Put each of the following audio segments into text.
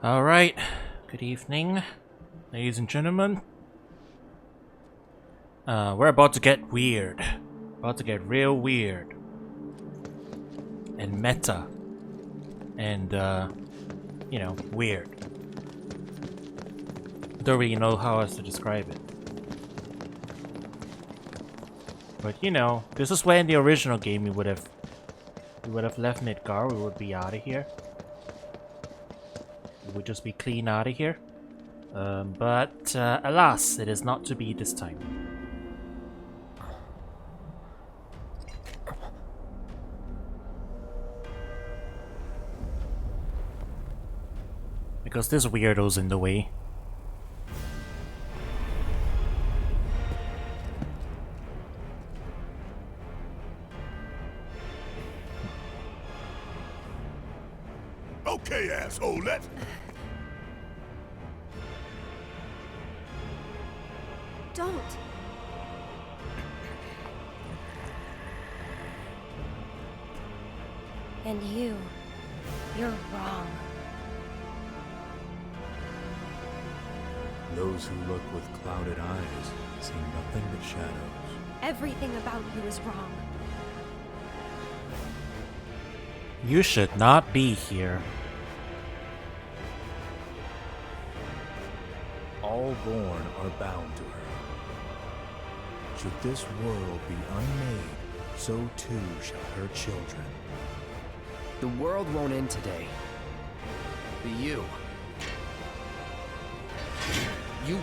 Alright, good evening, ladies and gentlemen. We're about to get weird. About to get real weird. And meta. And, you know, weird. Don't really know how else to describe it. But, you know, this is where in the original game we would have left Midgar, we would be out of here. We would just be clean out of here. But alas, it is not to be this time. Because this weirdo's in the way. Okay, asshole, let's... Don't. And you're wrong. Those who look with clouded eyes see nothing but shadows. Everything about you is wrong. You should not be here. All born are bound to her. Should this world be unmade, so too shall her children. The world won't end today. But you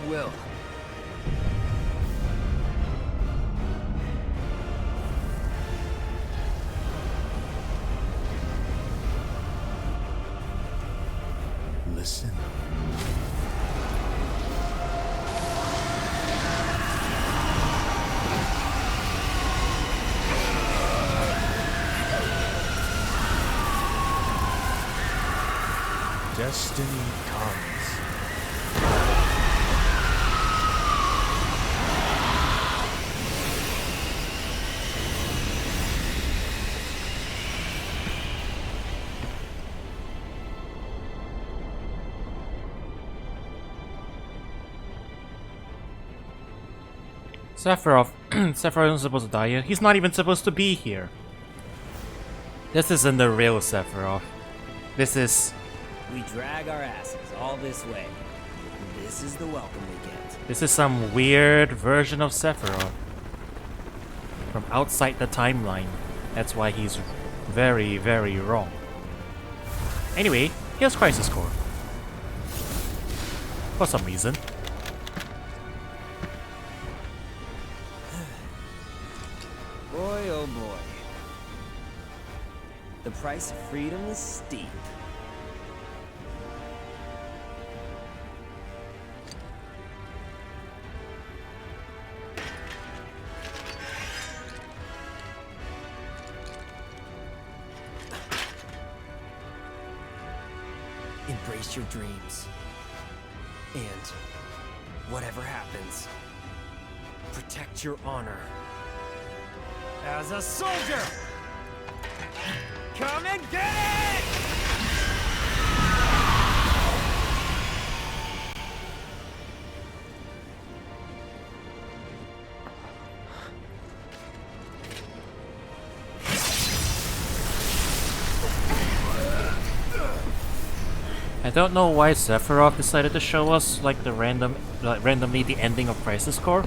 will. Listen. Destiny comes. Sephiroth. Sephiroth isn't supposed to die here. He's not even supposed to be here. This isn't the real Sephiroth. This is... We drag our asses all this way. This is the welcome we get. This is some weird version of Sephiroth. From outside the timeline. That's why he's very, very wrong. Anyway, here's Crisis Core. For some reason. Boy, oh boy. The price of freedom is steep. Embrace your dreams. And whatever happens, protect your honor. As a soldier! Come and get it! I don't know why Sephiroth decided to show us like the randomly the ending of Crisis Core,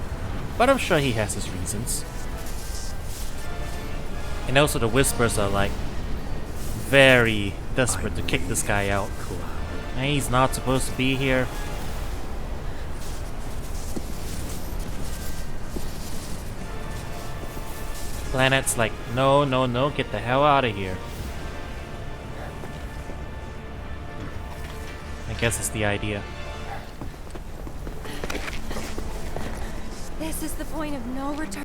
but I'm sure he has his reasons. And also the Whispers are like very desperate to kick this guy out. And he's not supposed to be here. Planet's like, no, no, no, get the hell out of here. I guess it's the idea. This is the point of no return.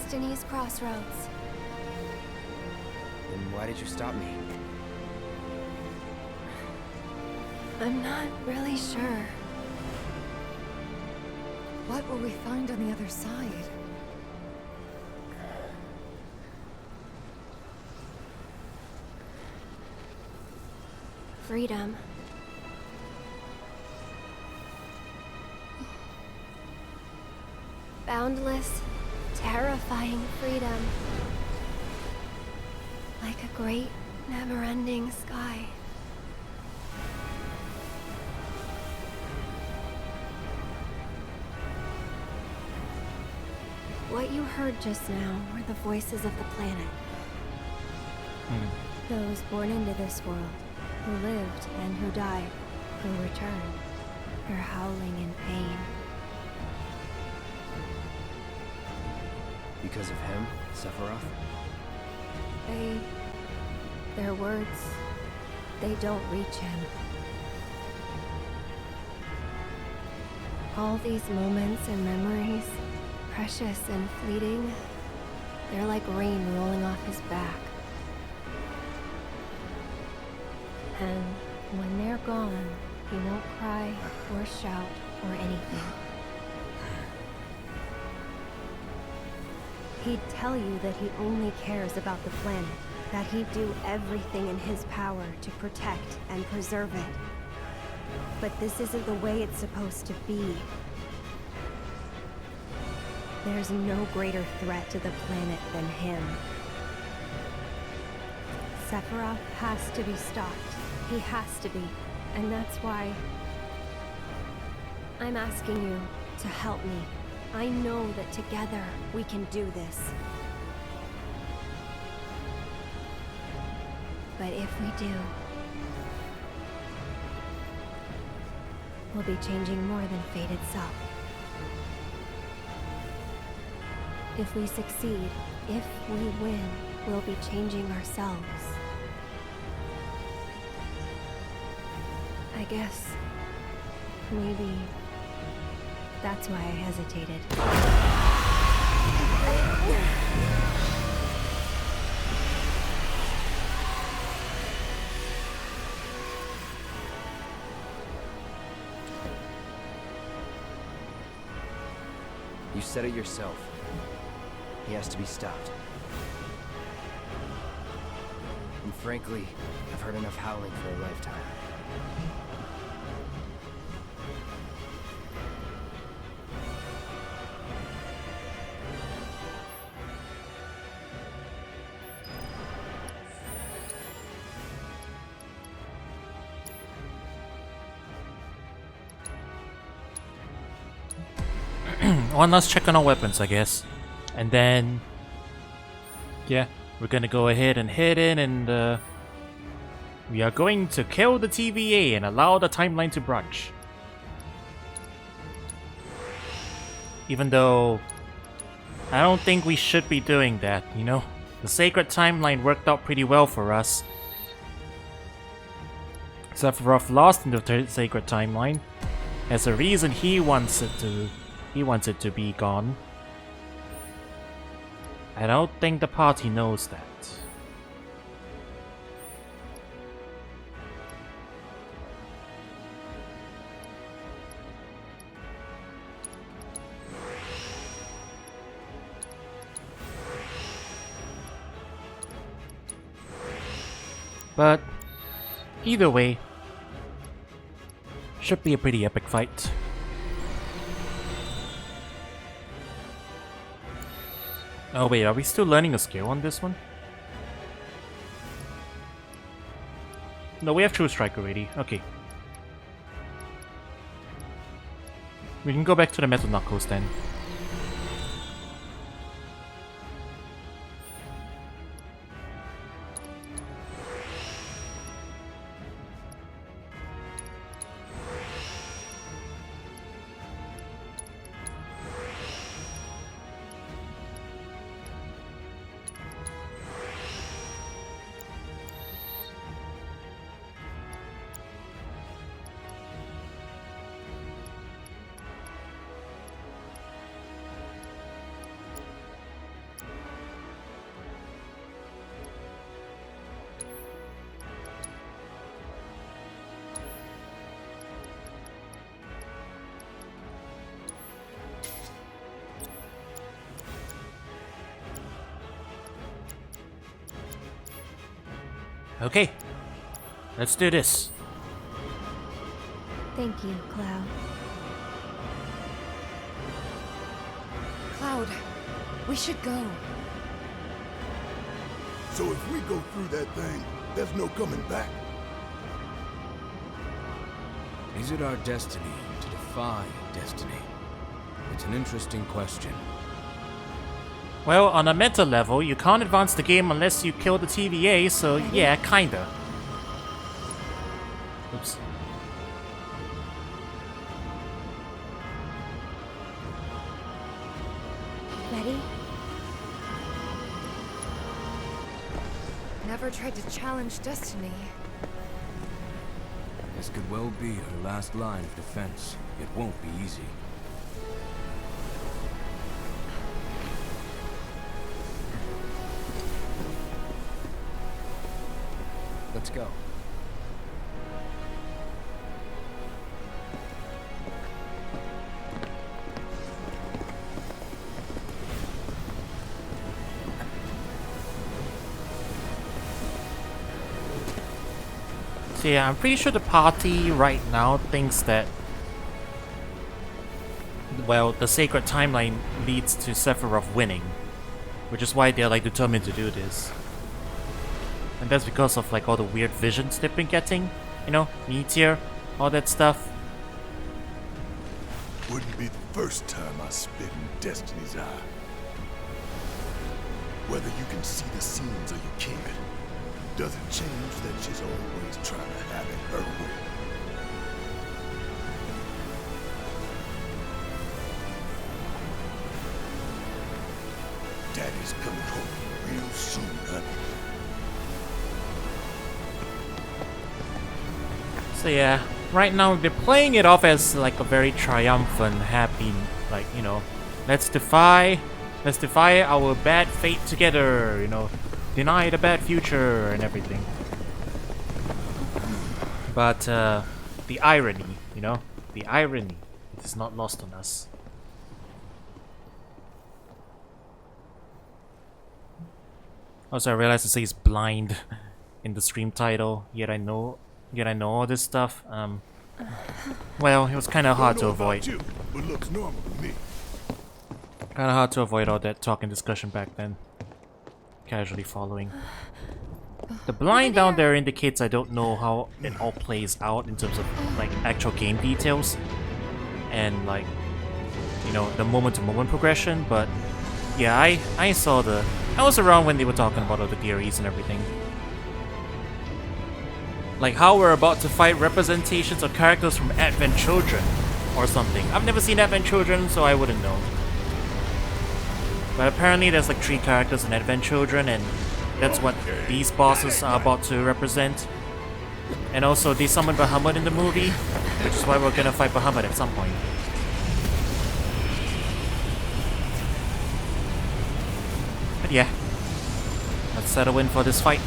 destiny's crossroads. Then why did you stop me? I'm not really sure. What will we find on the other side? Freedom. Boundless, terrifying freedom. Like a great, never-ending sky. What you heard just now were the voices of the planet. Those born into this world, who lived and who died, who returned. They're howling in pain. Because of him, Sephiroth? Their words, they don't reach him. All these moments and memories, precious and fleeting, they're like rain rolling off his back. And when they're gone, he won't cry or shout or anything. He'd tell you that he only cares about the planet, that he'd do everything in his power to protect and preserve it. But this isn't the way it's supposed to be. There's no greater threat to the planet than him. Sephiroth has to be stopped. He has to be. And that's why I'm asking you to help me. I know that together we can do this. But if we do, we'll be changing more than fate itself. If we succeed, if we win, we'll be changing ourselves. I guess maybe that's why I hesitated. You said it yourself. He has to be stopped. And frankly, I've heard enough howling for a lifetime. One last check on our weapons, I guess. And then... yeah, we're gonna go ahead and head in and we are going to kill the TVA and allow the timeline to branch. Even though... I don't think we should be doing that, you know? The sacred timeline worked out pretty well for us. Sephiroth lost in the sacred timeline. There's a reason he wants it to be gone. I don't think the party knows that. But either way, should be a pretty epic fight. Oh wait, are we still learning a skill on this one? No, we have True Strike already. Okay. We can go back to the Metal Knuckles then. Okay, let's do this. Thank you, Cloud. Cloud, we should go. So if we go through that thing, there's no coming back. Is it our destiny to defy destiny? It's an interesting question. Well, on a meta level, you can't advance the game unless you kill the TVA, so yeah, kinda. Oops. Ready? Never tried to challenge destiny. This could well be her last line of defense. It won't be easy. Let's go. So yeah, I'm pretty sure the party right now thinks that, well, the sacred timeline leads to Sephiroth winning, which is why they're like determined to do this. And that's because of like all the weird visions they've been getting, you know, meteor, all that stuff. Wouldn't be the first time I spit in Destiny's eye. Whether you can see the scenes or you can't, doesn't change that she's always trying to have it her way. Daddy's coming home real soon, honey. So yeah, right now they're playing it off as like a very triumphant, happy, like, you know, let's defy our bad fate together, you know, deny the bad future and everything. But the irony, you know, the irony is not lost on us. Also, I realized it says blind in the stream title, yet I know all this stuff. Well, it was kind of hard to avoid. You, but looks normal to me. Kind of hard to avoid all that talk and discussion back then. Casually following. The blind down there indicates I don't know how it all plays out in terms of like actual game details and like, you know, the moment-to-moment progression. But yeah, I was around when they were talking about all the theories and everything. Like how we're about to fight representations of characters from Advent Children or something. I've never seen Advent Children, so I wouldn't know. But apparently there's like 3 characters in Advent Children, and that's what these bosses are about to represent. And also they summoned Bahamut in the movie, which is why we're gonna fight Bahamut at some point. But yeah, let's settle in for this fight.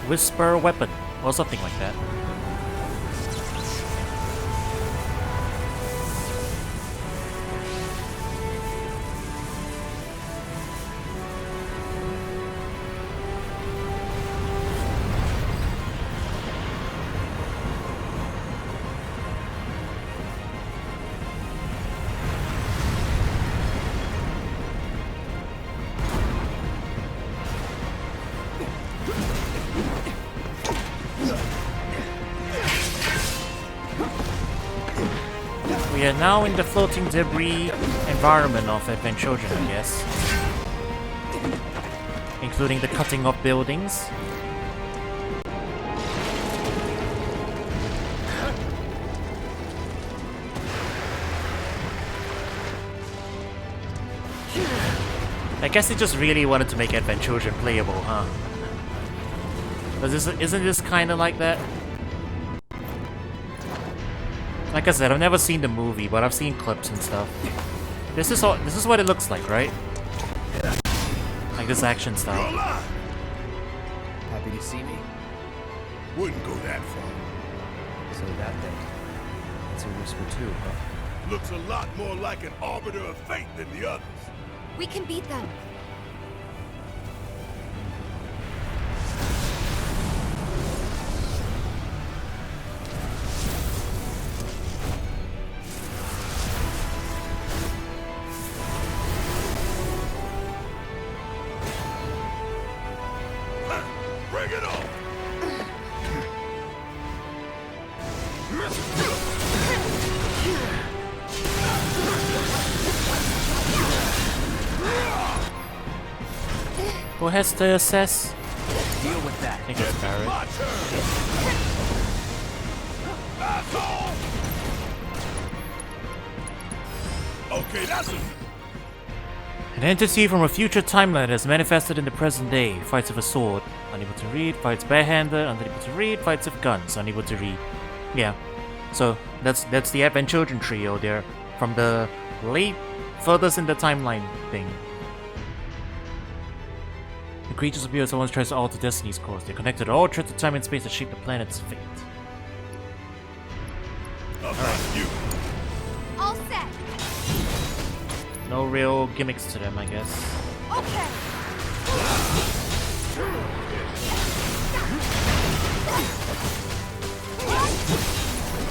Whisper weapon, or something like that. We are now in the floating debris environment of Adventurogen, I guess. Including the cutting of buildings. I guess they just really wanted to make Adventurogen playable, huh? But isn't this kinda like that? Like I said, I've never seen the movie, but I've seen clips and stuff. This is what it looks like, right? Like this action style. You're alive. Happy to see me? Wouldn't go that far. So that thing. It's a whisper too, huh? Looks a lot more like an arbiter of fate than the others. We can beat them. Bring it on! Who has to assess? Deal with that. I think it's Barrett. My turn! Asshole! Okay, that's it. An entity from a future timeline has manifested in the present day. Fights with a sword, unable to read. Fights barehanded, unable to read. Fights with guns, unable to read. Yeah. So that's the Adventurogen trio there from the furthest in the timeline thing. The creatures appear as someone tries to alter Destiny's course. They're connected to all threads of time and space that shape the planet's fate. Alright, you. All set. No real gimmicks to them, I guess. Okay.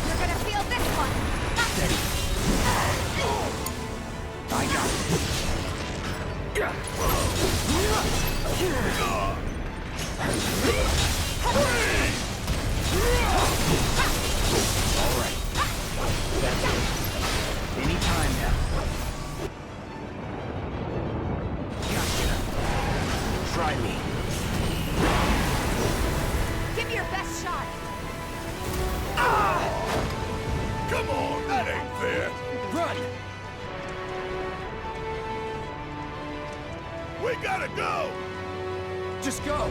You're gonna feel this one. I got it. Alright. That's it. Anytime now. Gotcha. Try me. Give me your best shot. Come on, that ain't fair. Run! We gotta go! Just go!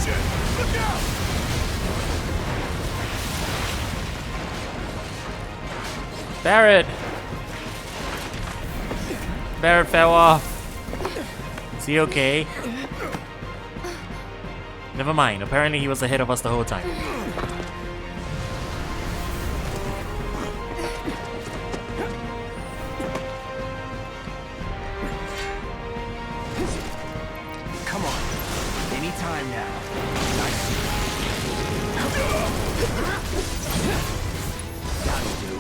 Shit, look out! Barrett! Barrett fell off. Is he okay? Never mind, apparently he was ahead of us the whole time. Come on. Anytime now. Nice. That'll do.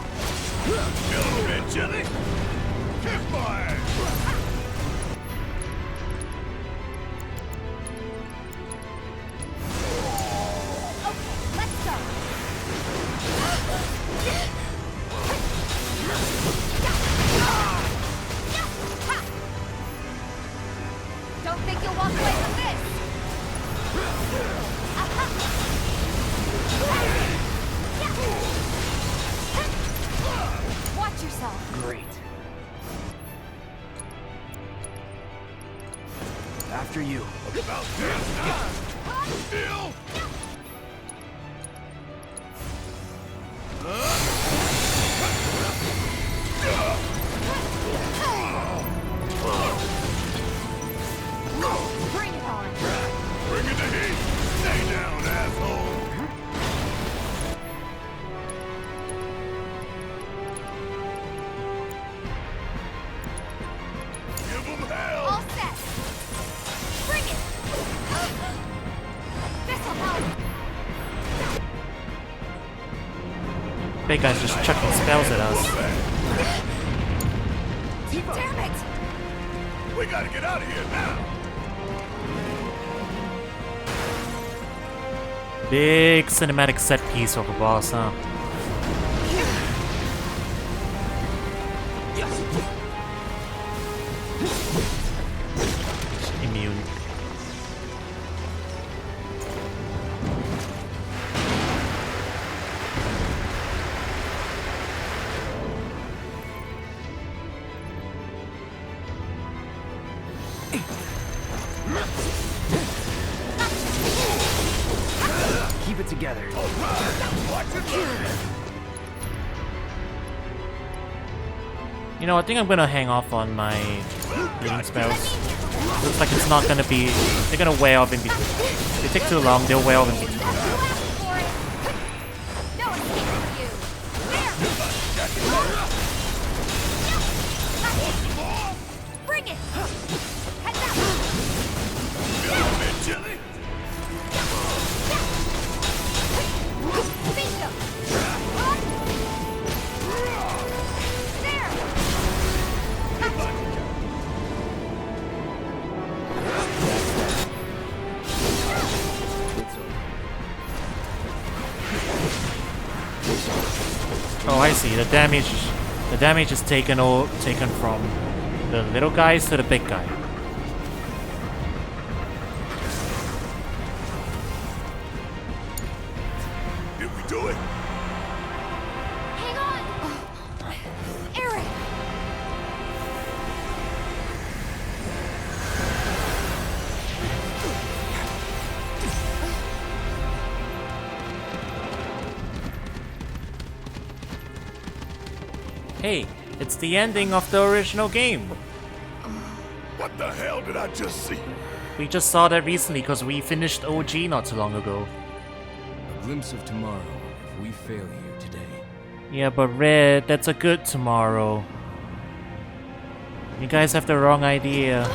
Hello there, Jelly! Kiss my ass! Let's go. Don't think you'll walk away from this. Watch yourself. Great. After you. About damn time! Still! Bring it on. Bring it to heat! big guy's just chucking spells at us. Damn it! We gotta get out of here now. Big cinematic set piece of a boss, huh? Immune. Keep it together. You know, I think I'm gonna hang off on my healing spells. Looks like it's not gonna be. They're gonna wear off in between. If they take too long, they'll wear off in between. You asked for it! No escape for you! There! Bring it! Head that way! Bingo! There! Oh, I see. The damage is taken from the little guys to the big guy. Did we do it? Hang on! Eric! Hey, it's the ending of the original game. What the hell did I just see? We just saw that recently because we finished OG not too long ago. A glimpse of tomorrow if we fail here today. Yeah, but Red, that's a good tomorrow. You guys have the wrong idea.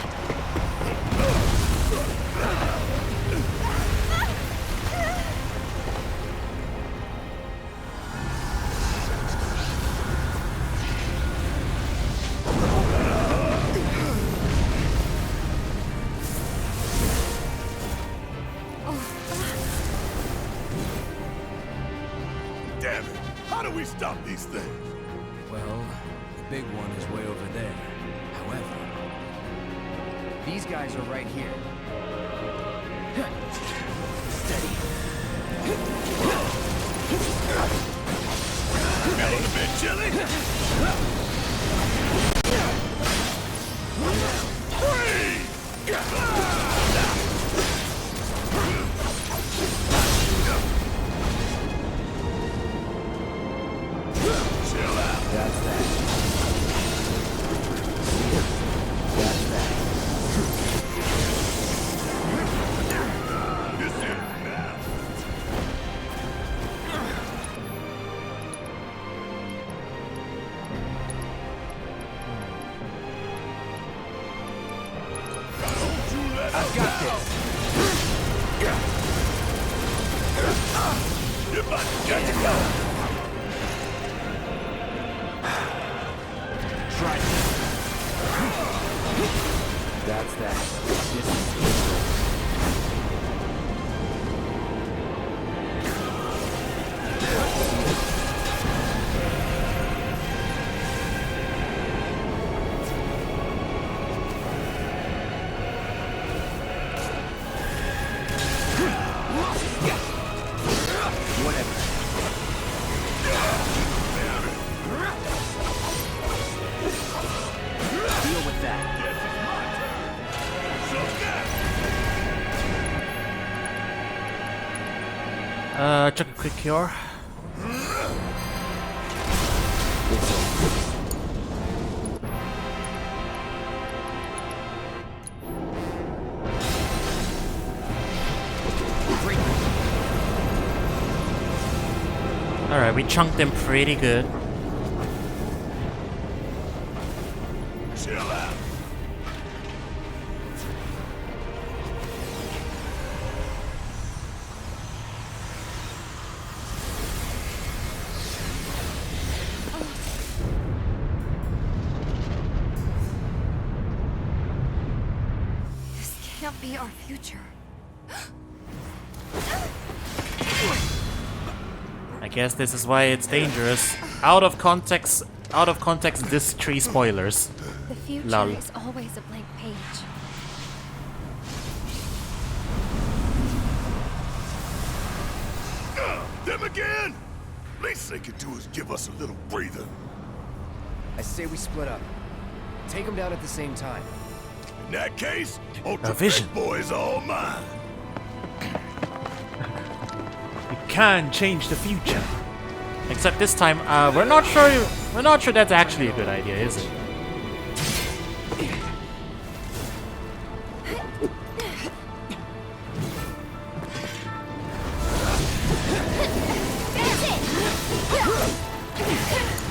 Damn it! How do we stop these things? Well, the big one is way over there. However, these guys are right here. Steady. A little bit chilly? Chill out. That's that. That's that. This is now. Don't you let I've us got down. this. You're about to get it go. Try it. That's that. This is whatever. Deal with that. Check a quick cure. Alright, we chunked them pretty good. Chill out. can't be our future. I guess this is why it's dangerous. Out of context disc tree spoilers. The future Lol. is always a blank page. Them again? Least they could do is give us a little breather. I say we split up. Take them down at the same time. In that case, A vision. Big Boy's all mine. You can change the future. Except this time, we're not sure that's actually a good idea, is it?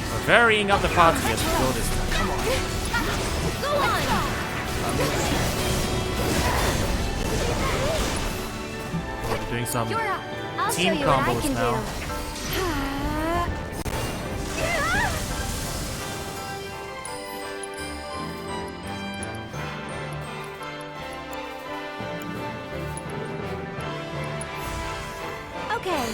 We're varying up the party as we go this time. Go on! We're doing some You're up. I'll team show you what I combos can now. do. Okay.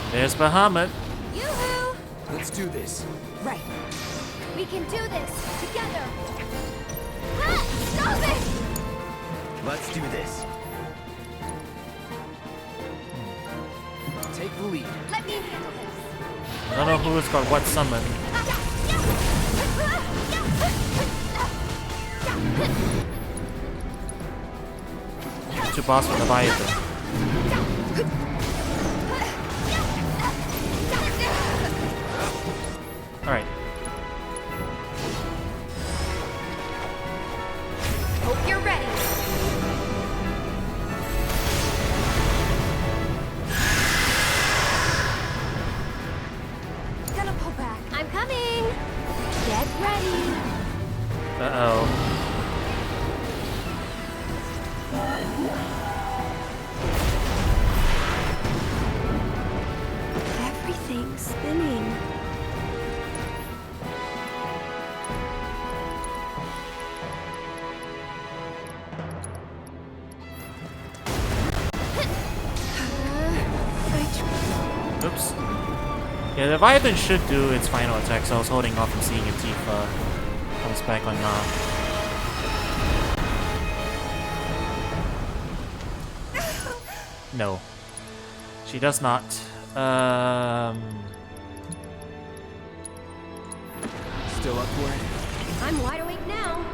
There's Bahamut. Yoo-hoo! Let's do this. Right. We can do this together. Ah, stop it! Let's do this. Take the lead. Let me handle this. I don't know who's got what summon. To boss with the Leviathan. Alright. Hope you're ready. Gonna pull back. I'm coming. Get ready. Uh-oh. Everything's spinning. Oops. Yeah, the Leviathan should do its final attack, so I was holding off and seeing if Tifa comes back or not. No. She does not. Still up for it? I'm wide awake now.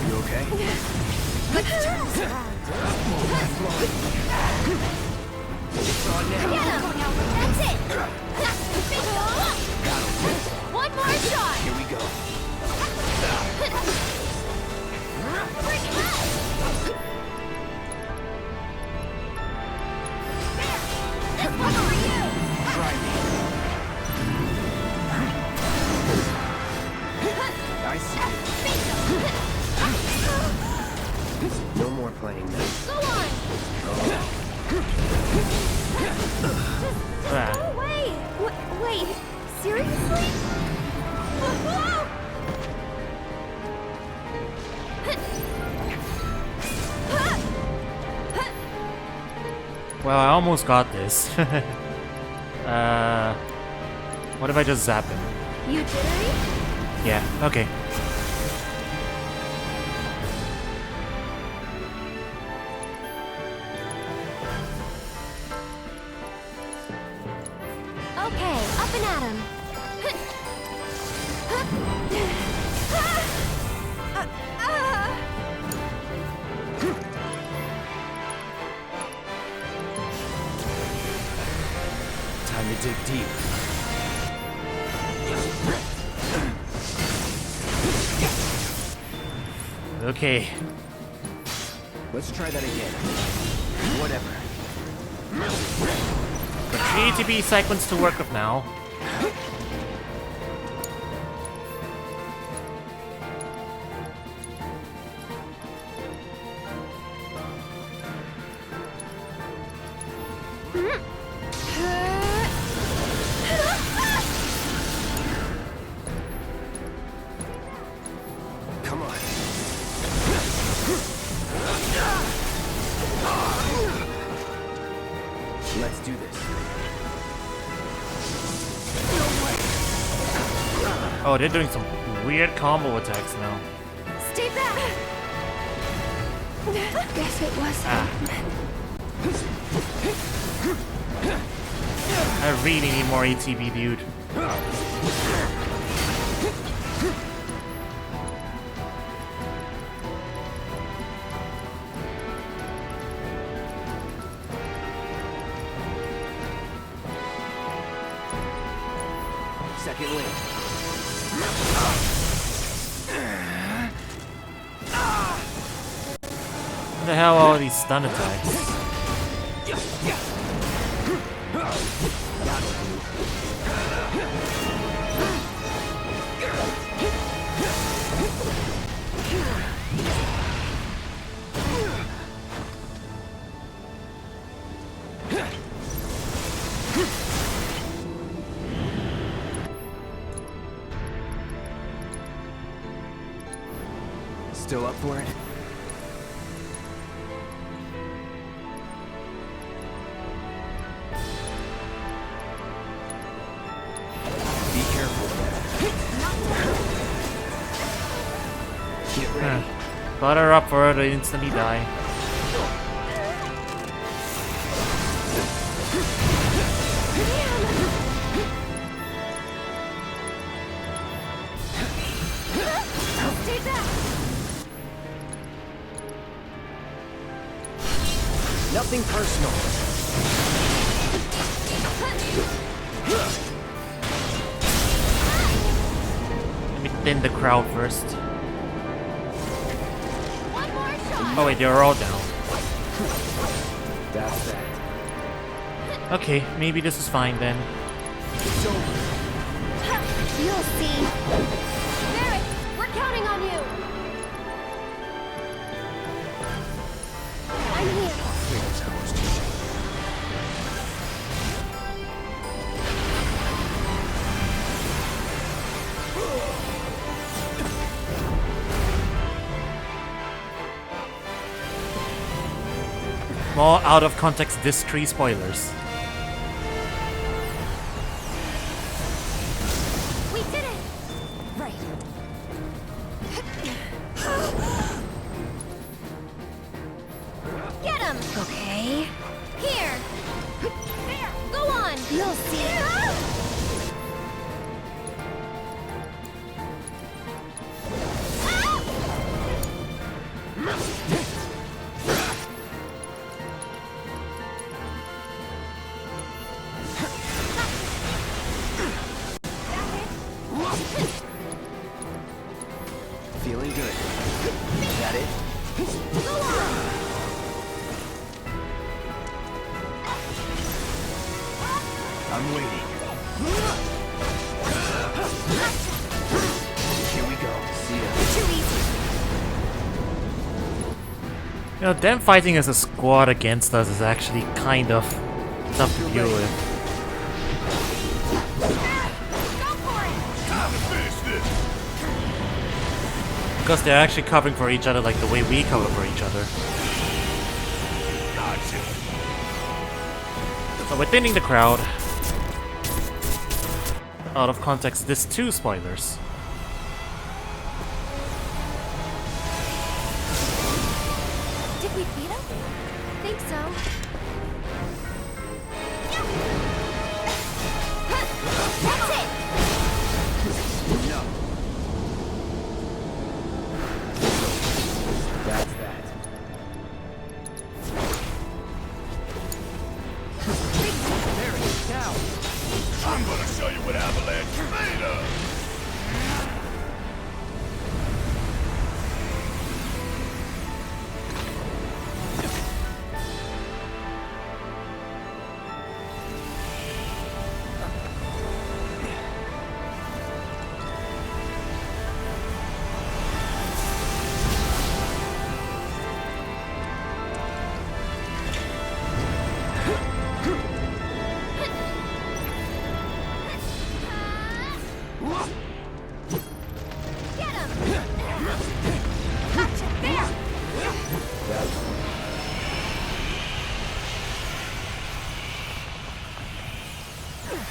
You okay? Let's turn this around. It's on now. Get him! That's it! One more shot! Here we go. Bring it up! This one's for you! Try me. I see you. No more playing nice. Go on! Ah. Go away! Wait, seriously? Well, I almost got this. What if I just zap him? You jittery? Yeah, okay. Okay, up and at him. Time to dig deep. Okay. Let's try that again. Whatever. The 3ATB sequence to work with now. Come on. Let's do this. Oh, they're doing some weird combo attacks now. Stay back! Guess it was. I really need more ATB, dude. Second wing. What the hell are all these stun attacks? Still up for it? Be careful. Get ready. Butter up for her to instantly die. Stay back! Nothing personal. Let me thin the crowd first. One more shot! Oh wait, they're all down. That's that. Okay, maybe this is fine then. It's over. You'll see. Barret, we're counting on you! I'm here. Things ours to share. More out of context disc 3 spoilers. We did it! Right. Get him! Okay. Here! There! Go on! You'll see. Feeling good. Is that it? Go on! I'm waiting. Here we go. See ya. Too easy. You know, them fighting as a squad against us is actually kind of tough to deal with. Go for it! Time to finish this. Because they're actually covering for each other like the way we cover for each other. Gotcha. So we're thinning the crowd. Out of context, this 2 spoilers. Did we beat him? Think so. That's it! No. That's that. There it is now. I'm gonna show you what Avalanche is made of.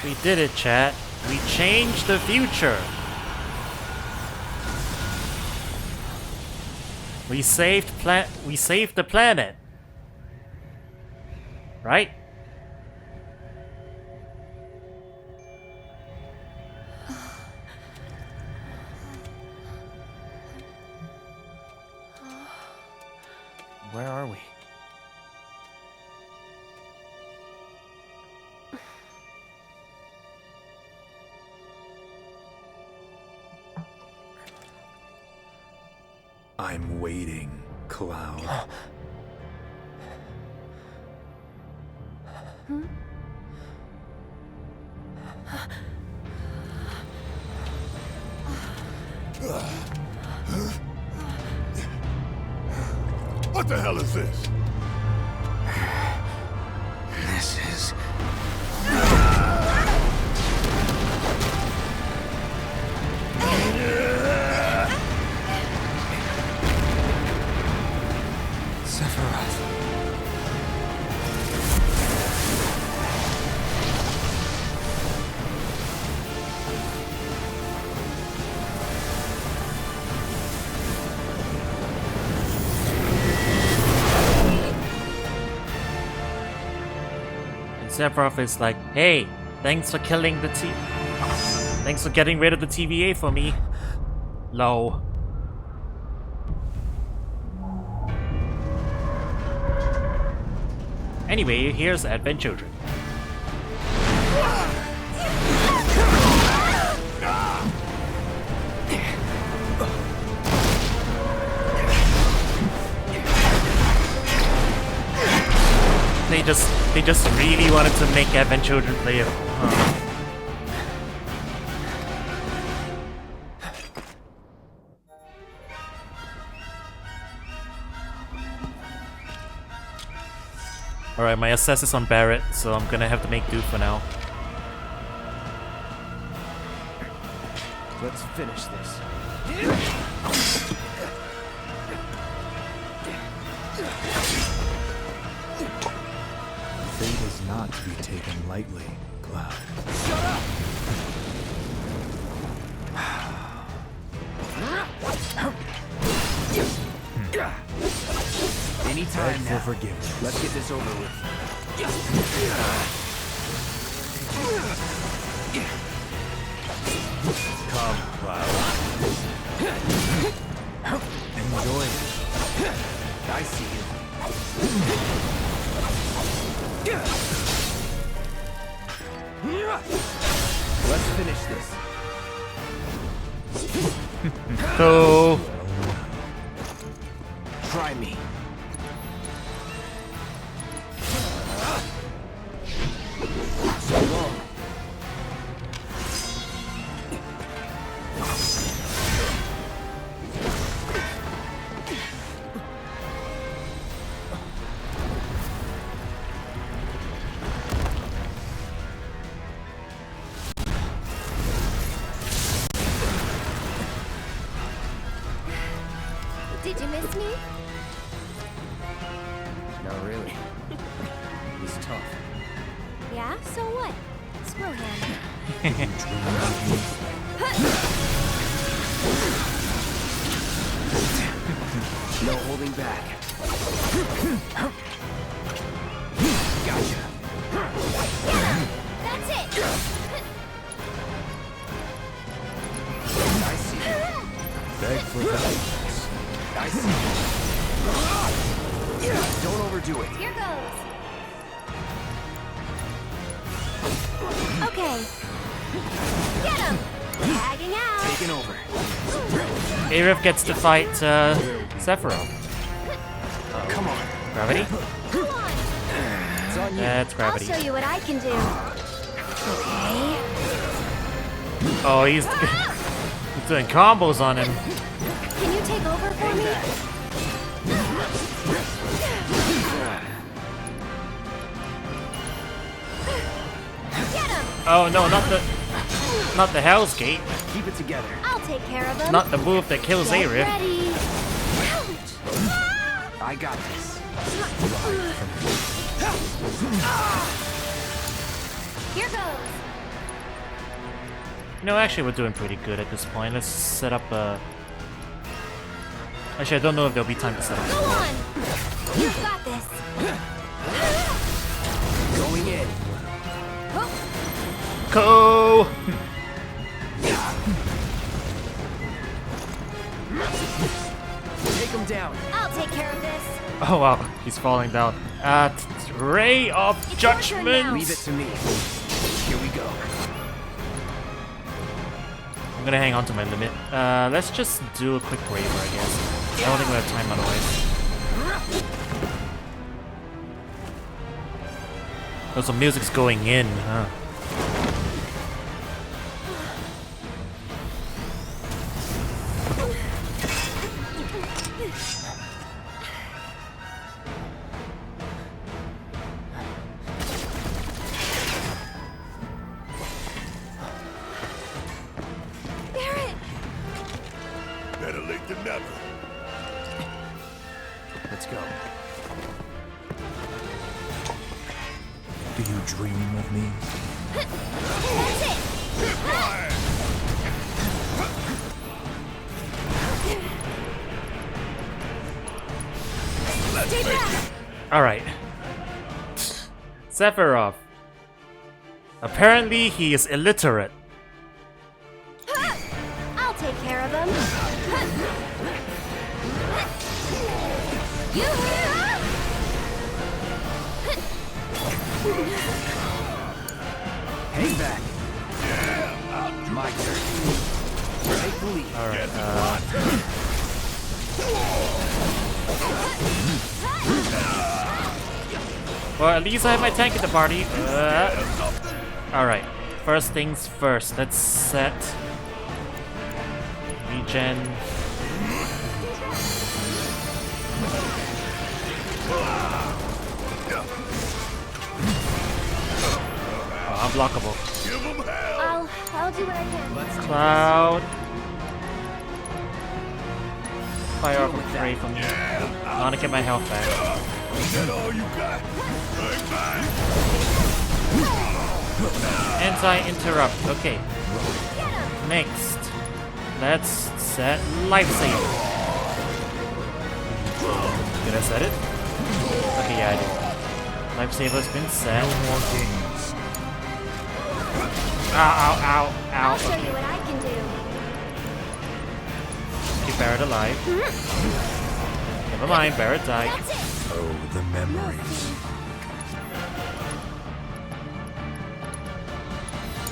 We did it, chat. We changed the future. We saved the planet. Right? Where are we? I'm waiting, Cloud. What the hell is this? This is... Sephiroth. Sephiroth is like, hey, thanks for killing the Thanks for getting rid of the TVA for me. Low. Anyway, here's Advent Children. They just really wanted to make Advent Children playable. Alright, my assess is on Barret, so I'm gonna have to make do for now. Let's finish this. Fate is not to be taken lightly, Cloud. Shut up! Anytime now. For forgiveness. Let's get this over with. Come, Cloud. Enjoy it. I see you. Let's finish this. So Try me. So long. Did you miss me? Not really. It's tough. Yeah, so what? Screw him. No holding back. Gotcha. That's it! I see you. Beg for guidance. I see you. Don't overdo it. Here goes. Okay. Get him! Tagging out! Taking over. Aerith gets to fight Sephiroth. Come on. Gravity? Come on! It's on you. That's gravity. I'll show you what I can do. Okay. Oh, he's doing combos on him. Can you take over for me? Get him! Oh no, not the Hell's Gate. Keep it together. I'll take care of him. Not the move that kills Get Aerith. ready. Ouch! I got this. Here goes. No, actually, we're doing pretty good at this point. Let's set up a. Actually, I don't know if there'll be time to set up. Go on! You've got this! Going in. Go! Take him down. I'll take care of this! Oh wow, he's falling down. Ray of It's your turn Judgment! now. Leave it to me. Here we go. I'm gonna hang on to my limit. Let's just do a quick raver, I guess. I don't think we have time otherwise. Oh, so music's going in, huh? Better late than never. Let's go. Do you dream of me? That's it! Stay back! Alright. Sephiroth. Apparently he is illiterate. I'll take care of him. You Hang back. My turn. Take the lead. Alright, well, at least I have my tank in the party. Alright, first things first. Let's set regen. Oh, unblockable. Give them hell. I'll do what I can. Cloud. Fire off a ray from me. I want to get my health back. Is that all you got? Bang, bang. Anti-interrupt. Okay. Next, let's set lifesaver. Did I set it? Okay, yeah, I did. Lifesaver's been set. No more games. Ow, ow, ow, ow. I'll show Okay. you what I can do. Keep Barrett alive. Never mind, Barrett died. That's it! Oh, the memories.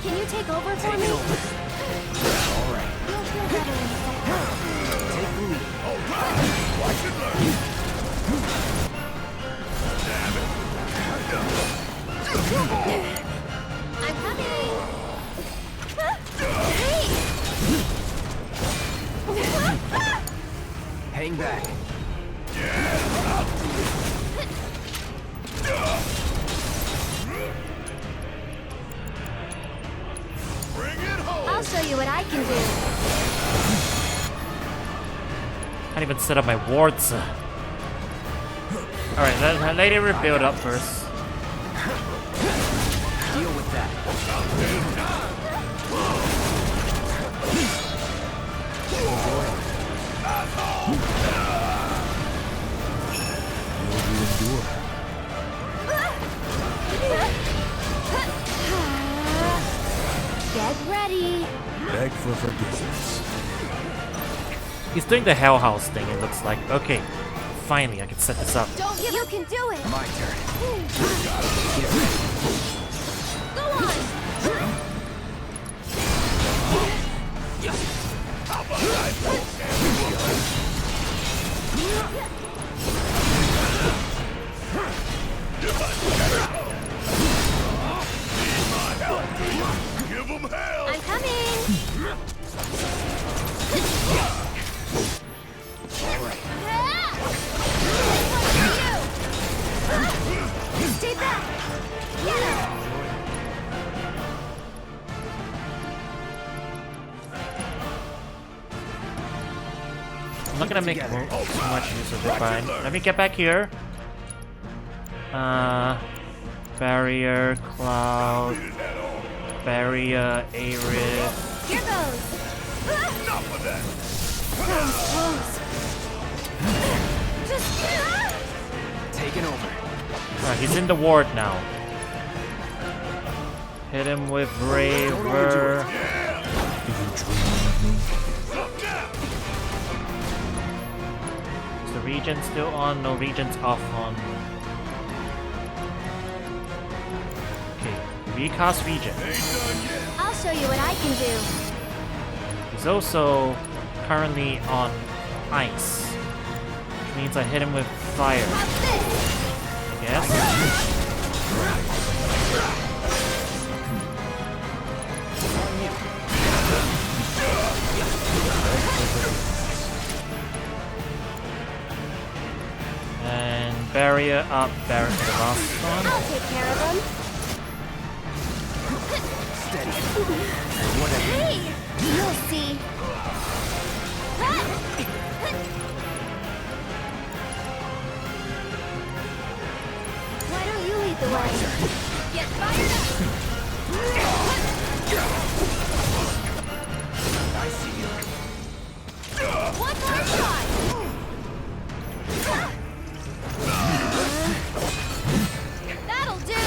Can you take over for me? All right. You'll feel better in a second. Take the lead. Watch and learn. I'm coming! Hey! Hang back. Bring it home. I'll show you what I can do. Can't even set up my wards. Alright, let it rebuild up first. Deal with that. Will you endure? Get ready. Beg for forgiveness. He's doing the Hell House thing, it looks like. Okay, finally, I can set this up. Don't give. You can do it. My turn. Go on. Give them hell. I'm coming. All right. Stay back. Get him. I'm not gonna make too much use of it, but let me get back here. Barrier, Cloud, Barrier, Aerith. Here goes. Enough of that! That was close. Just Taking over. Alright, he's in the ward now. Hit him with Braver. Is the regen still on? No, regen's off on. Okay, recast regen. I'll show you what I can do. He's also currently on ice, which means I hit him with fire, How's this? I guess. And barrier up, barrier for the last one. I'll take care of them. Steady. Hey! You'll see. Why don't you lead the way? Get fired up! I see you. One more shot! That'll do!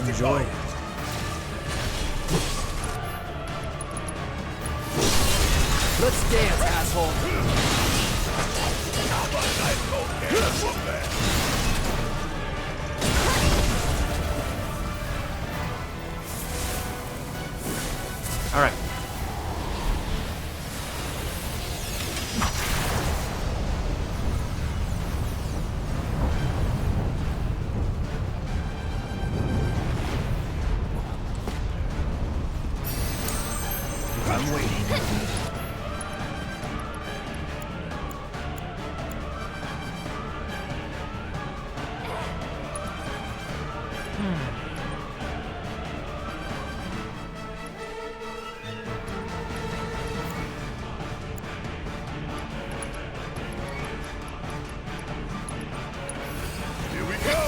Enjoy it. Let's dance, asshole. All right. I'm waiting. Here we go!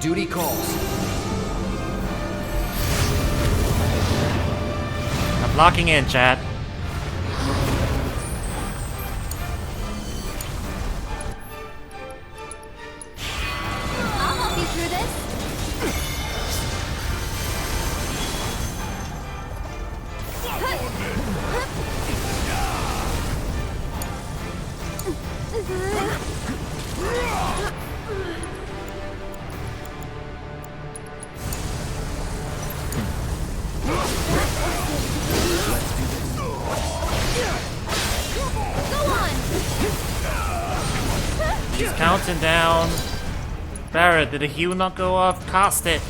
Duty calls. I'm locking in, chat. I'll help you through this. Go on. He's counting down. Barrett, did the heal not go off? Cast it.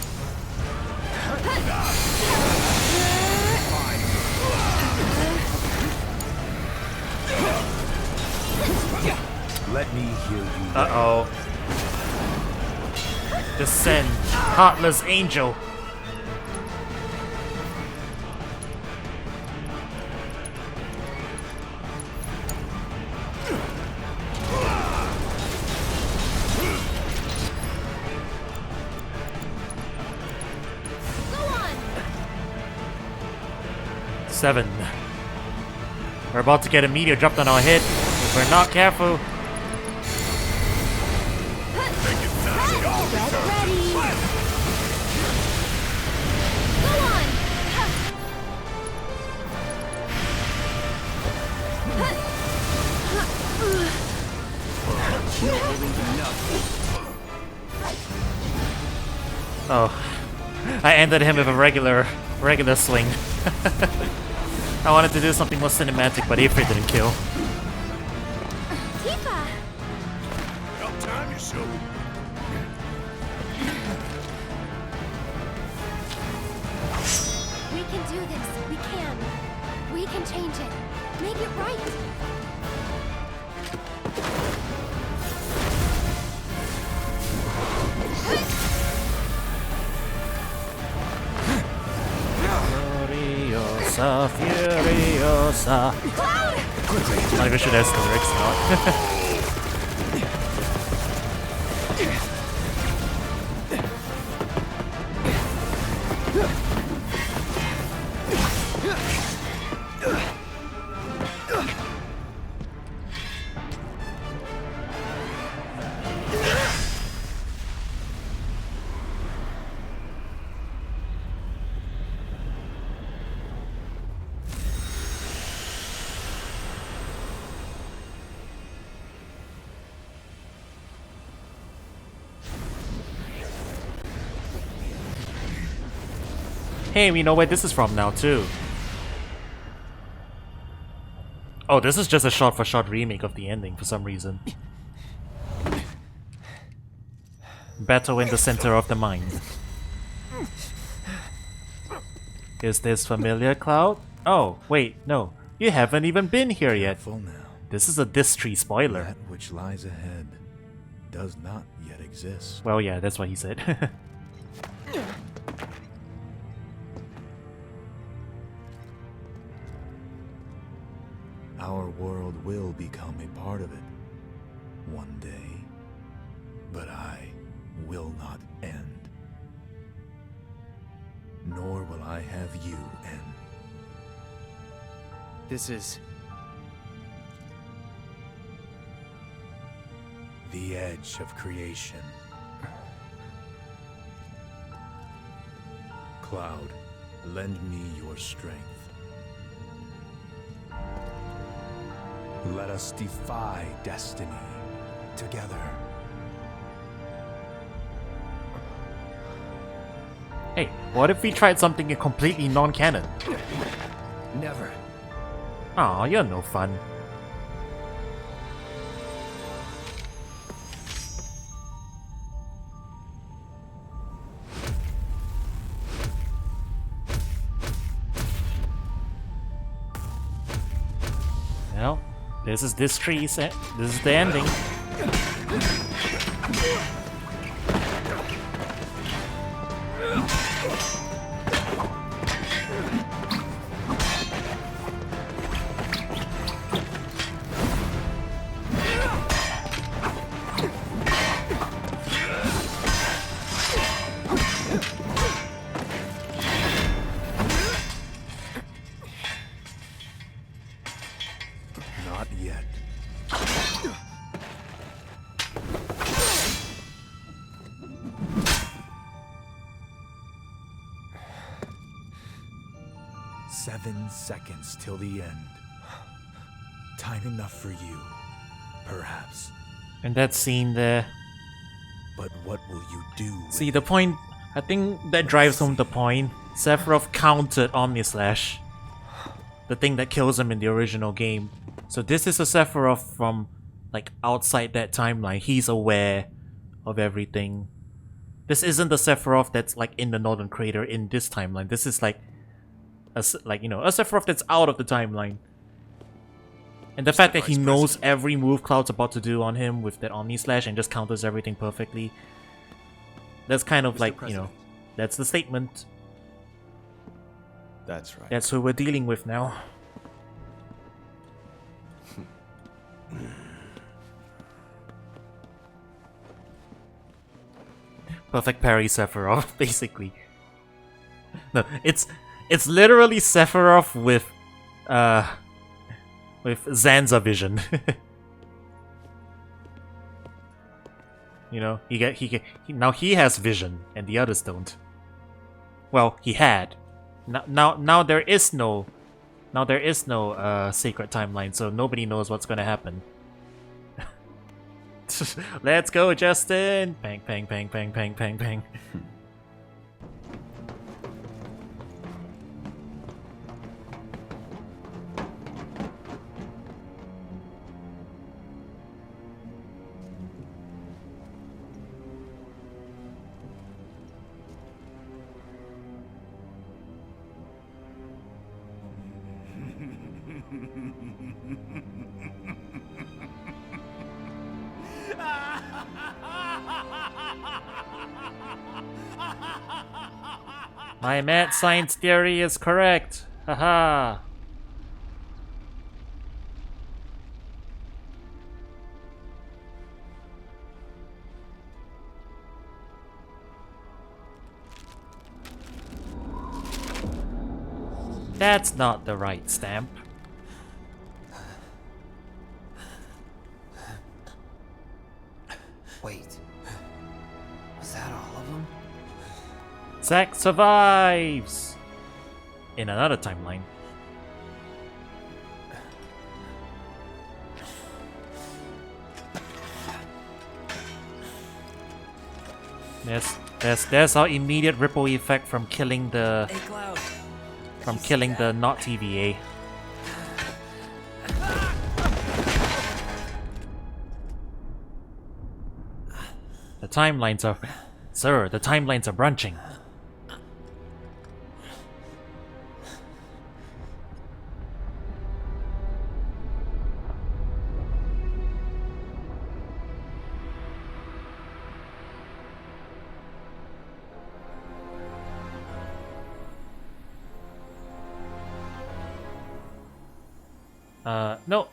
Let me hear you. Uh-oh. Descend, heartless angel. Go on. 7. We're about to get a meteor dropped on our head if we're not careful. Get ready. Go on. Oh, I ended him with a regular swing. I wanted to do something more cinematic, but Ifrit didn't kill. Tifa. About time you showed. We can do this. We can. We can change it. Make it right. Furiosa, Furiosa. Cloud! Not even sure that's the lyrics now. Hey, we know where this is from now, too. Oh, this is just a shot-for-shot remake of the ending for some reason. Battle in the center of the mind. Is this familiar, Cloud? Oh, wait, no. You haven't even been here yet. Full now. This is a Diss Tree spoiler. That which lies ahead does not yet exist. Well, yeah, that's what he said. Our world will become a part of it one day, but I will not end. Nor will I have you end. This is... The edge of creation. Cloud, lend me your strength. Let us defy destiny together. Hey, what if we tried something completely non-canon? Never. Aw, you're no fun. Well, this is this tree set. This is the ending. Not yet. Seven seconds till the end. Time enough for you, perhaps. And that scene there. But what will you do? See, the point, I think that drives home the point. Sephiroth countered Omnislash, the thing that kills him in the original game. So this is a Sephiroth from, like, outside that timeline. He's aware of everything. This isn't the Sephiroth that's, like, in the Northern Crater in this timeline. This is, like, a Sephiroth that's out of the timeline. And the fact that he knows every move Cloud's about to do on him with that Omnislash and just counters everything perfectly. That's kind of like, you know, that's the statement. That's right. That's who we're dealing with now. Perfect parry Sephiroth, basically. No, it's literally Sephiroth with Zanza vision. You know, now he has vision and the others don't. Well, he had. Now there is no sacred timeline, so nobody knows what's gonna happen. Let's go, Justin! Bang, bang, bang, bang, bang, bang, bang. My mad science theory is correct. Haha. That's not the right stamp. Wait. Was that all of them? Zack survives! In another timeline. There's our immediate ripple effect from killing the Hey, Cloud. not TVA. The timelines are... Sir, the timelines are branching. No.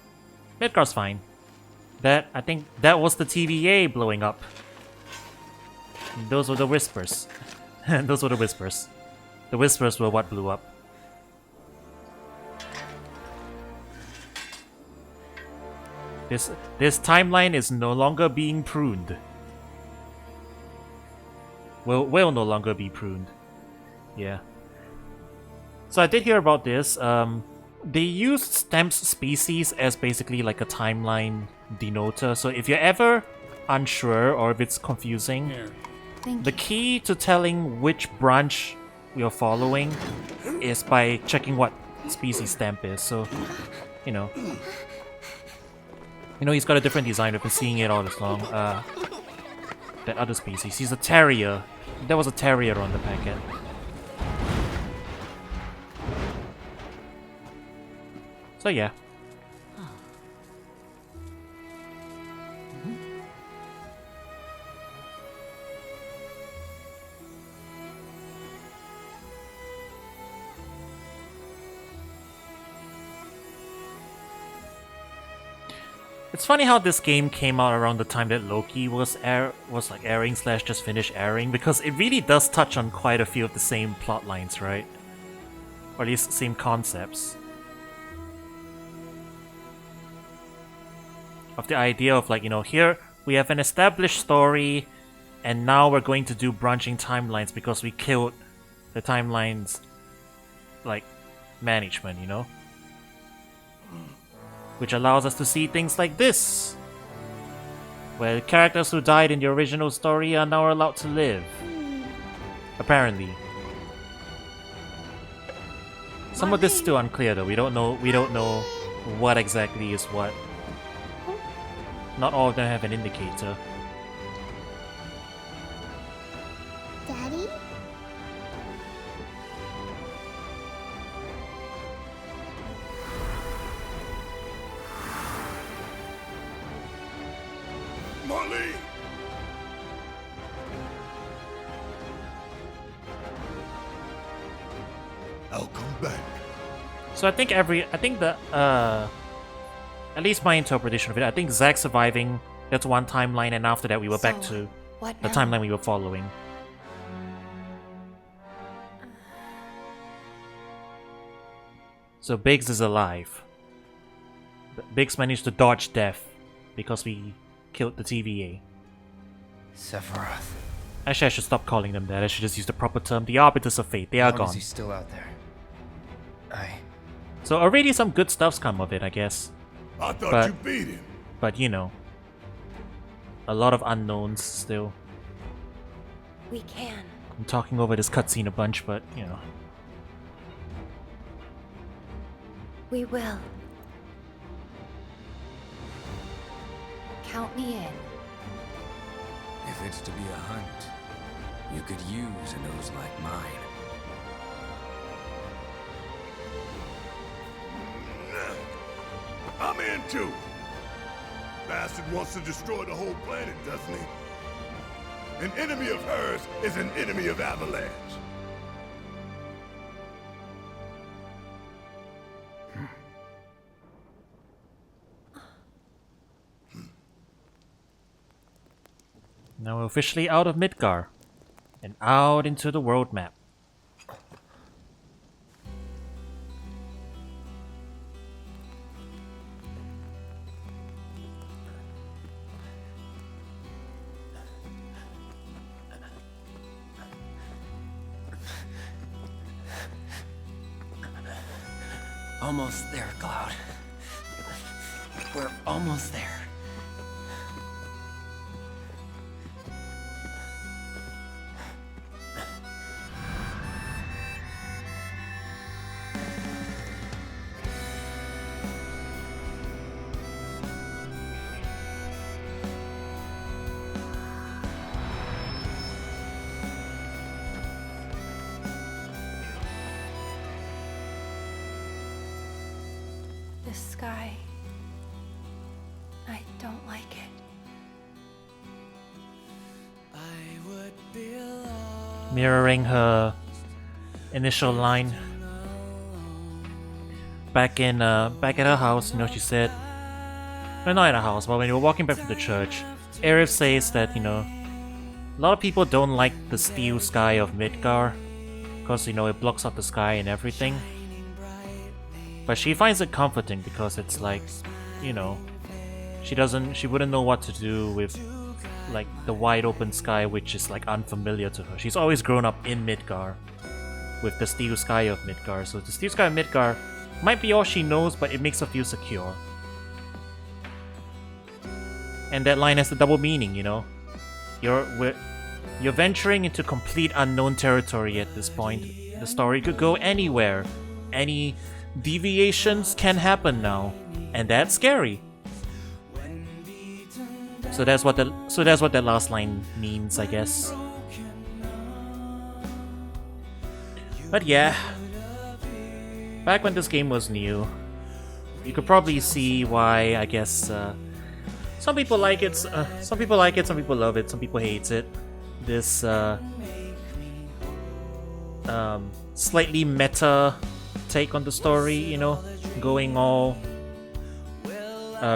Midgar's fine. I think that was the TVA blowing up. Those were the whispers. Those were the whispers. The whispers were what blew up. This timeline is no longer being pruned. Will no longer be pruned. Yeah. So I did hear about this. They used Stamp's species as basically like a timeline denoter. So if you're ever unsure or if it's confusing, the key to telling which branch you're following is by checking what species Stamp is. So, you know, he's got a different design. We've been seeing it all this long. That other species. He's a terrier. There was a terrier on the packet. So yeah. It's funny how this game came out around the time that Loki was like airing / just finished airing, because it really does touch on quite a few of the same plot lines, right? Or at least same concepts. Of the idea of like, here we have an established story and now we're going to do branching timelines because we killed the timelines like management, which allows us to see things like this, where characters who died in the original story are now allowed to live. Apparently. Some of this is still unclear though. We don't know what exactly is what. Not all of them have an indicator. Daddy? Molly! I'll come back. So I think at least my interpretation of it, I think Zack surviving, that's one timeline, and after that we were back to the timeline we were following. So Biggs is alive. Biggs managed to dodge death because we killed the TVA. Sephiroth. Actually, I should stop calling them that. I should just use the proper term. The Arbiters of Fate. They are gone. Is he still out there? So already some good stuff's come of it, I guess. I thought you beat him. But a lot of unknowns still. We can. I'm talking over this cutscene a bunch, but We will. Count me in. If it's to be a hunt, you could use a nose like mine. in too. Bastard wants to destroy the whole planet, doesn't he? An enemy of hers is an enemy of Avalanche. Now we're officially out of Midgar and out into the world map. Almost there, Cloud. We're almost there. The sky. I don't like it. Mirroring her initial line back at her house, you know, she said, well, not at her house, but when you were walking back from the church, Aerith says that, you know, a lot of people don't like the steel sky of Midgar because, you know, it blocks out the sky and everything. But she finds it comforting because it's like, you know, she wouldn't know what to do with like the wide open sky, which is like unfamiliar to her. She's always grown up in Midgar with the steel sky of Midgar, so the steel sky of Midgar might be all she knows, but it makes her feel secure. And that line has a double meaning, you know. You're venturing into complete unknown territory at this point. The story could go anywhere. Any deviations can happen now, and that's scary. So that's what that last line means, I guess. But yeah, back when this game was new, you could probably see why, I guess, some people like it, some people love it, some people hate it. This slightly meta take on the story, you know, going all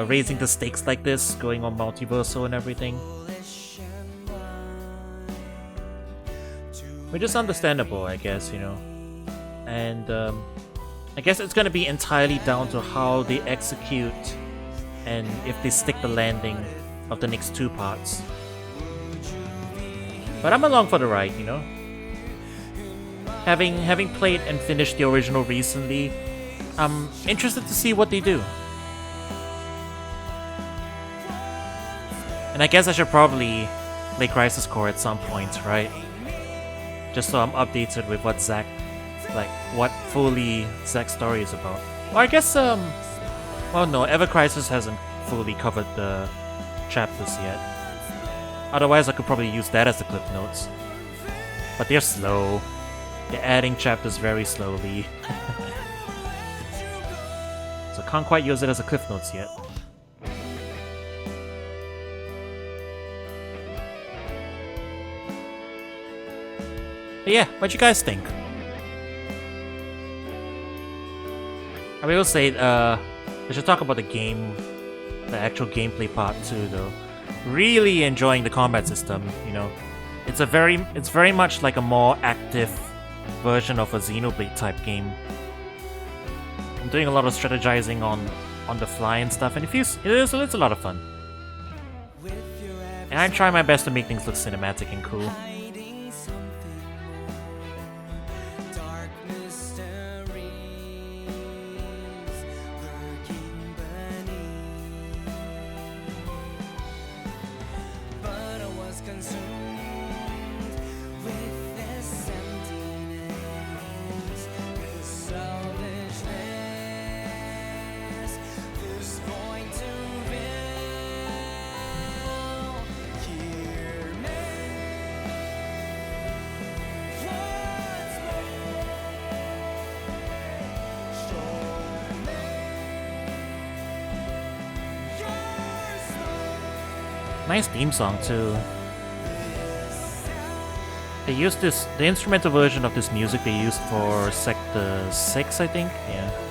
raising the stakes like this, going on multiversal and everything. Which is understandable, I guess, you know. And I guess it's gonna be entirely down to how they execute and if they stick the landing of the next two parts. But I'm along for the ride, you know. Having played and finished the original recently, I'm interested to see what they do. And I guess I should probably play Crisis Core at some point, right? Just so I'm updated with what what fully Zack's story is about. Well, I guess, well, no, Ever Crisis hasn't fully covered the chapters yet. Otherwise, I could probably use that as the clip notes. But they're slow. They're adding chapters very slowly. So can't quite use it as a cliff notes yet. But yeah, what'd you guys think? I will say, I should talk about the game, the actual gameplay part too, though. Really enjoying the combat system, you know. It's very much like a more active version of a Xenoblade type game. I'm doing a lot of strategizing on the fly and stuff, and it's a lot of fun. And I try my best to make things look cinematic and cool. Nice theme song too. They used the instrumental version of this music they used for Sector 6, I think. Yeah.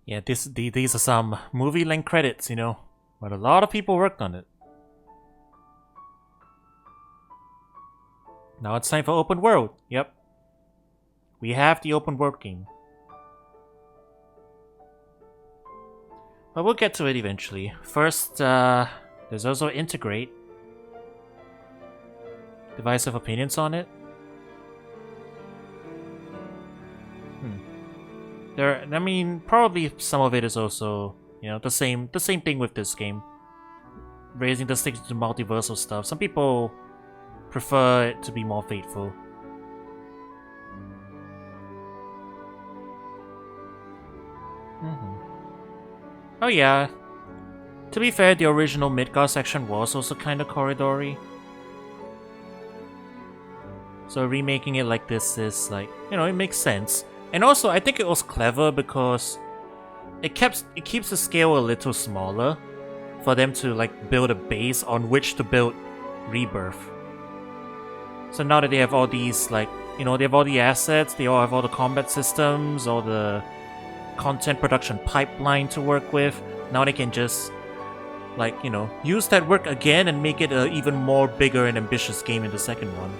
Yeah, these are some movie-length credits, you know, but a lot of people worked on it. Now it's time for open world. Yep. We have the open world game. But we'll get to it eventually. First, there's also Intergrade. Divisive opinions on it. I mean, probably some of it is also, you know, the same thing with this game. Raising the stakes to multiversal stuff. Some people prefer it to be more faithful. Oh yeah. To be fair, the original Midgar section was also kind of corridory. So remaking it like this is like, you know, it makes sense. And also, I think it was clever because it keeps the scale a little smaller for them to like build a base on which to build Rebirth. So now that they have all these, like, you know, they have all the assets, they all have all the combat systems, all the content production pipeline to work with, now they can just, like, you know, use that work again and make it an even more bigger and ambitious game in the second one.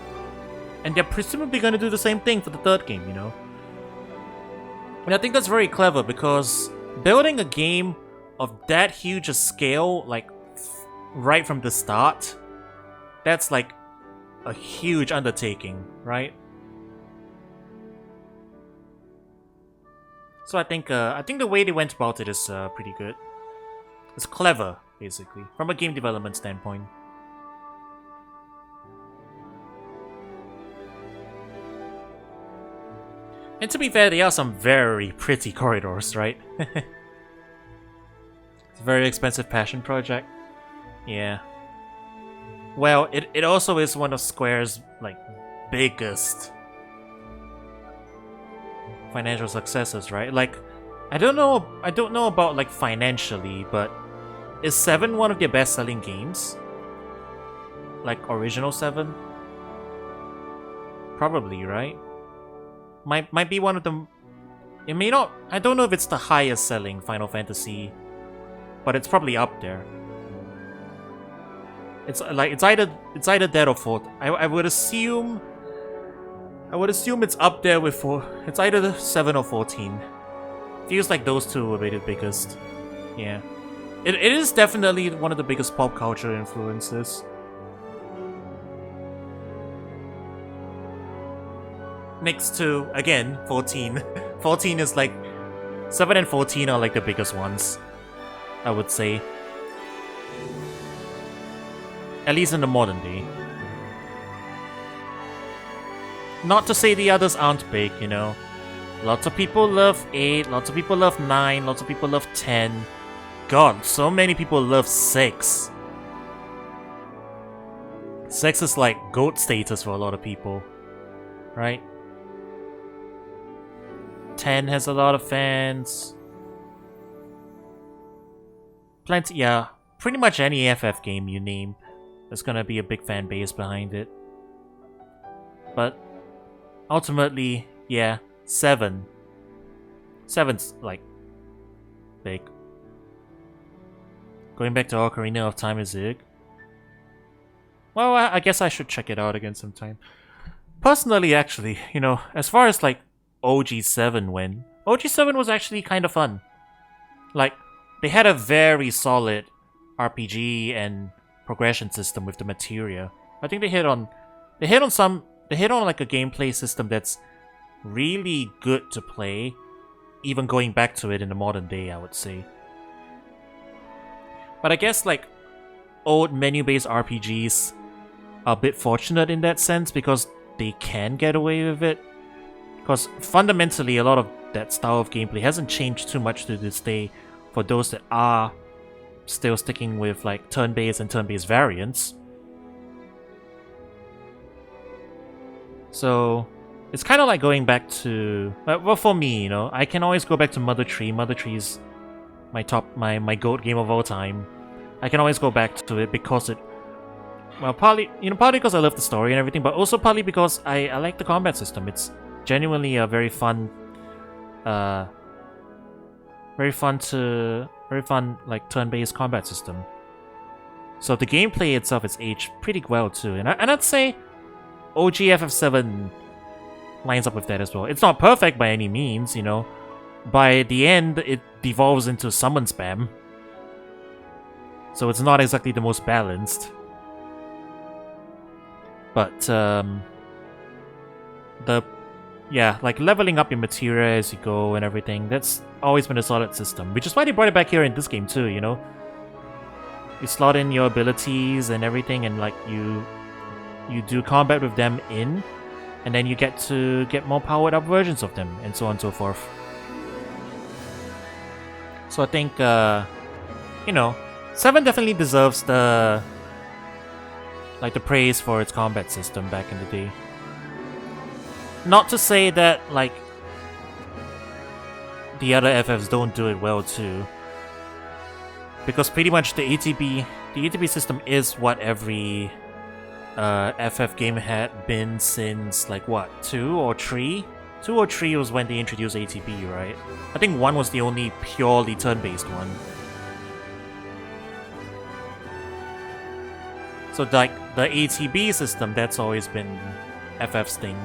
And they're presumably going to do the same thing for the third game, you know? And I think that's very clever because building a game of that huge a scale, like, right from the start, that's like a huge undertaking, right? So I think the way they went about it is pretty good. It's clever, basically, from a game development standpoint. And to be fair, there are some very pretty corridors, right? It's a very expensive passion project. Yeah. Well, it also is one of Square's, like, biggest financial successes, right? Like, I don't know about, like, financially, but is VII one of their best-selling games? Like, original VII? Probably, right? Might be one of them. It may not. I don't know if it's the highest selling Final Fantasy, but it's probably up there. It's like it's either that or fourth. I would assume. It's up there with four. It's either 7 or 14. Feels like those two will be the biggest. Yeah, it is definitely one of the biggest pop culture influences. Next to, again, 14. 14 is like... 7 and 14 are like the biggest ones, I would say. At least in the modern day. Not to say the others aren't big, you know. Lots of people love 8, lots of people love 9, lots of people love 10. god, so many people love 6. 6 is like GOAT status for a lot of people, right? 10 has a lot of fans. Plenty, yeah. Pretty much any FF game you name, there's gonna be a big fan base behind it. But ultimately, yeah, 7. 7's like big. Going back to Ocarina of Time is Zig. Well, I guess I should check it out again sometime. Personally, actually, you know, as far as like OG7 went, OG7 was actually kind of fun. Like, they had a very solid RPG and progression system with the materia. I think they hit on like a gameplay system that's really good to play, even going back to it in the modern day, I would say. But I guess like old menu-based RPGs are a bit fortunate in that sense because they can get away with it. Because fundamentally, a lot of that style of gameplay hasn't changed too much to this day for those that are still sticking with like turn-based and turn-based variants. So it's kind of like going back to, well, for me, you know, I can always go back to Mother Tree. Mother Tree's my GOAT game of all time. I can always go back to it because it, well, partly because I love the story and everything, but also partly because I like the combat system. It's genuinely a very fun like turn-based combat system. So the gameplay itself is aged pretty well too, and I'd say OG FF7 lines up with that as well. It's not perfect by any means, you know. By the end, it devolves into summon spam, so it's not exactly the most balanced. But like leveling up your materia as you go and everything, that's always been a solid system, which is why they brought it back here in this game too, you know? You slot in your abilities and everything, and like you do combat with them in, and then you get to get more powered up versions of them, and so on and so forth. So I think, you know, 7 definitely deserves the praise for its combat system back in the day. Not to say that, like, the other FFs don't do it well too. Because pretty much the ATB system is what every FF game had been since, like, what, 2 or 3? 2 or 3 was when they introduced ATB, right? I think 1 was the only purely turn-based one. So, like, the ATB system, that's always been FF's thing.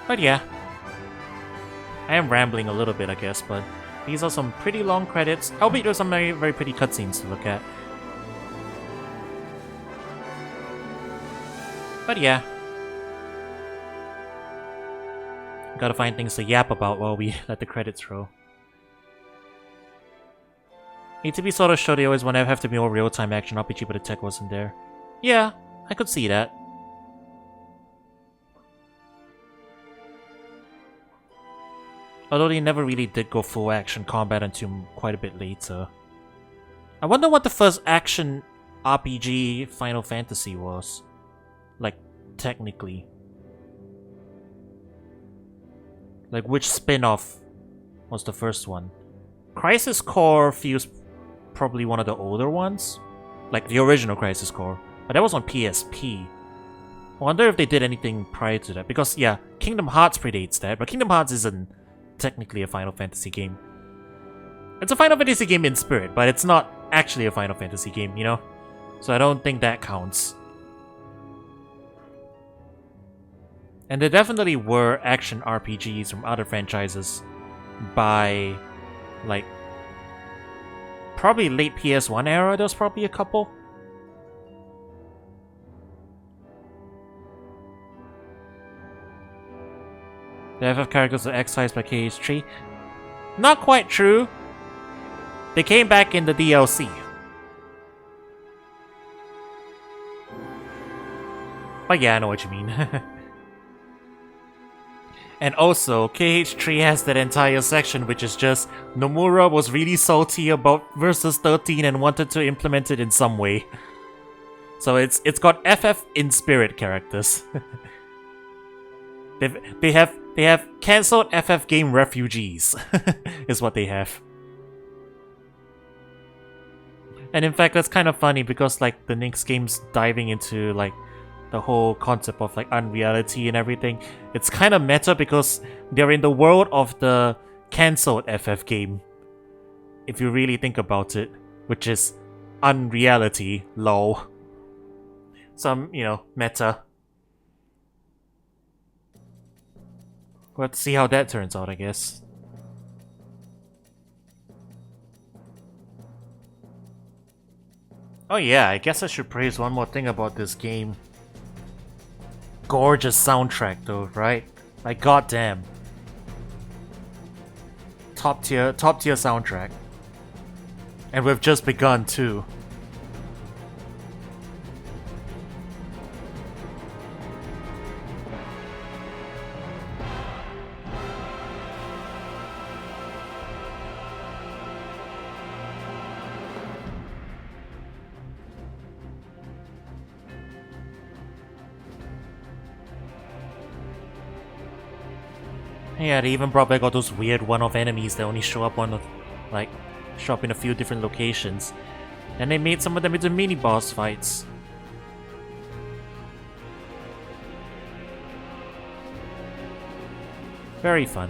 But yeah, I am rambling a little bit, I guess, but these are some pretty long credits, albeit there's some very, very pretty cutscenes to look at. But yeah, gotta find things to yap about while we let the credits roll. ATB sort of showed they always want to have to be more real-time action RPG, but the tech wasn't there. Yeah, I could see that. Although they never really did go full action combat until quite a bit later. I wonder what the first action RPG Final Fantasy was. Like, technically. Like, which spin-off was the first one? Crisis Core feels probably one of the older ones. Like, the original Crisis Core. But that was on PSP. I wonder if they did anything prior to that. Because, yeah, Kingdom Hearts predates that, but Kingdom Hearts isn't technically a Final Fantasy game. It's a Final Fantasy game in spirit, but it's not actually a Final Fantasy game, you know? So I don't think that counts. And there definitely were action RPGs from other franchises by, like, probably late PS1 era. There was probably a couple. The FF characters are excised by KH3. Not quite true. They came back in the DLC. But yeah, I know what you mean. And also, KH3 has that entire section which is just Nomura was really salty about Versus 13 and wanted to implement it in some way. So it's got FF in spirit characters. they have cancelled FF game refugees is what they have. And in fact, that's kind of funny because like the next game's diving into like the whole concept of like unreality and everything. It's kind of meta because they're in the world of the cancelled FF game. If you really think about it, which is unreality, lol. Some, you know, meta. We'll have to see how that turns out, I guess. Oh yeah, I guess I should praise one more thing about this game. Gorgeous soundtrack though, right? Like goddamn. Top tier soundtrack. And we've just begun too. Yeah, they even brought back all those weird one-off enemies that only show up show up in a few different locations. And they made some of them into mini-boss fights. Very fun.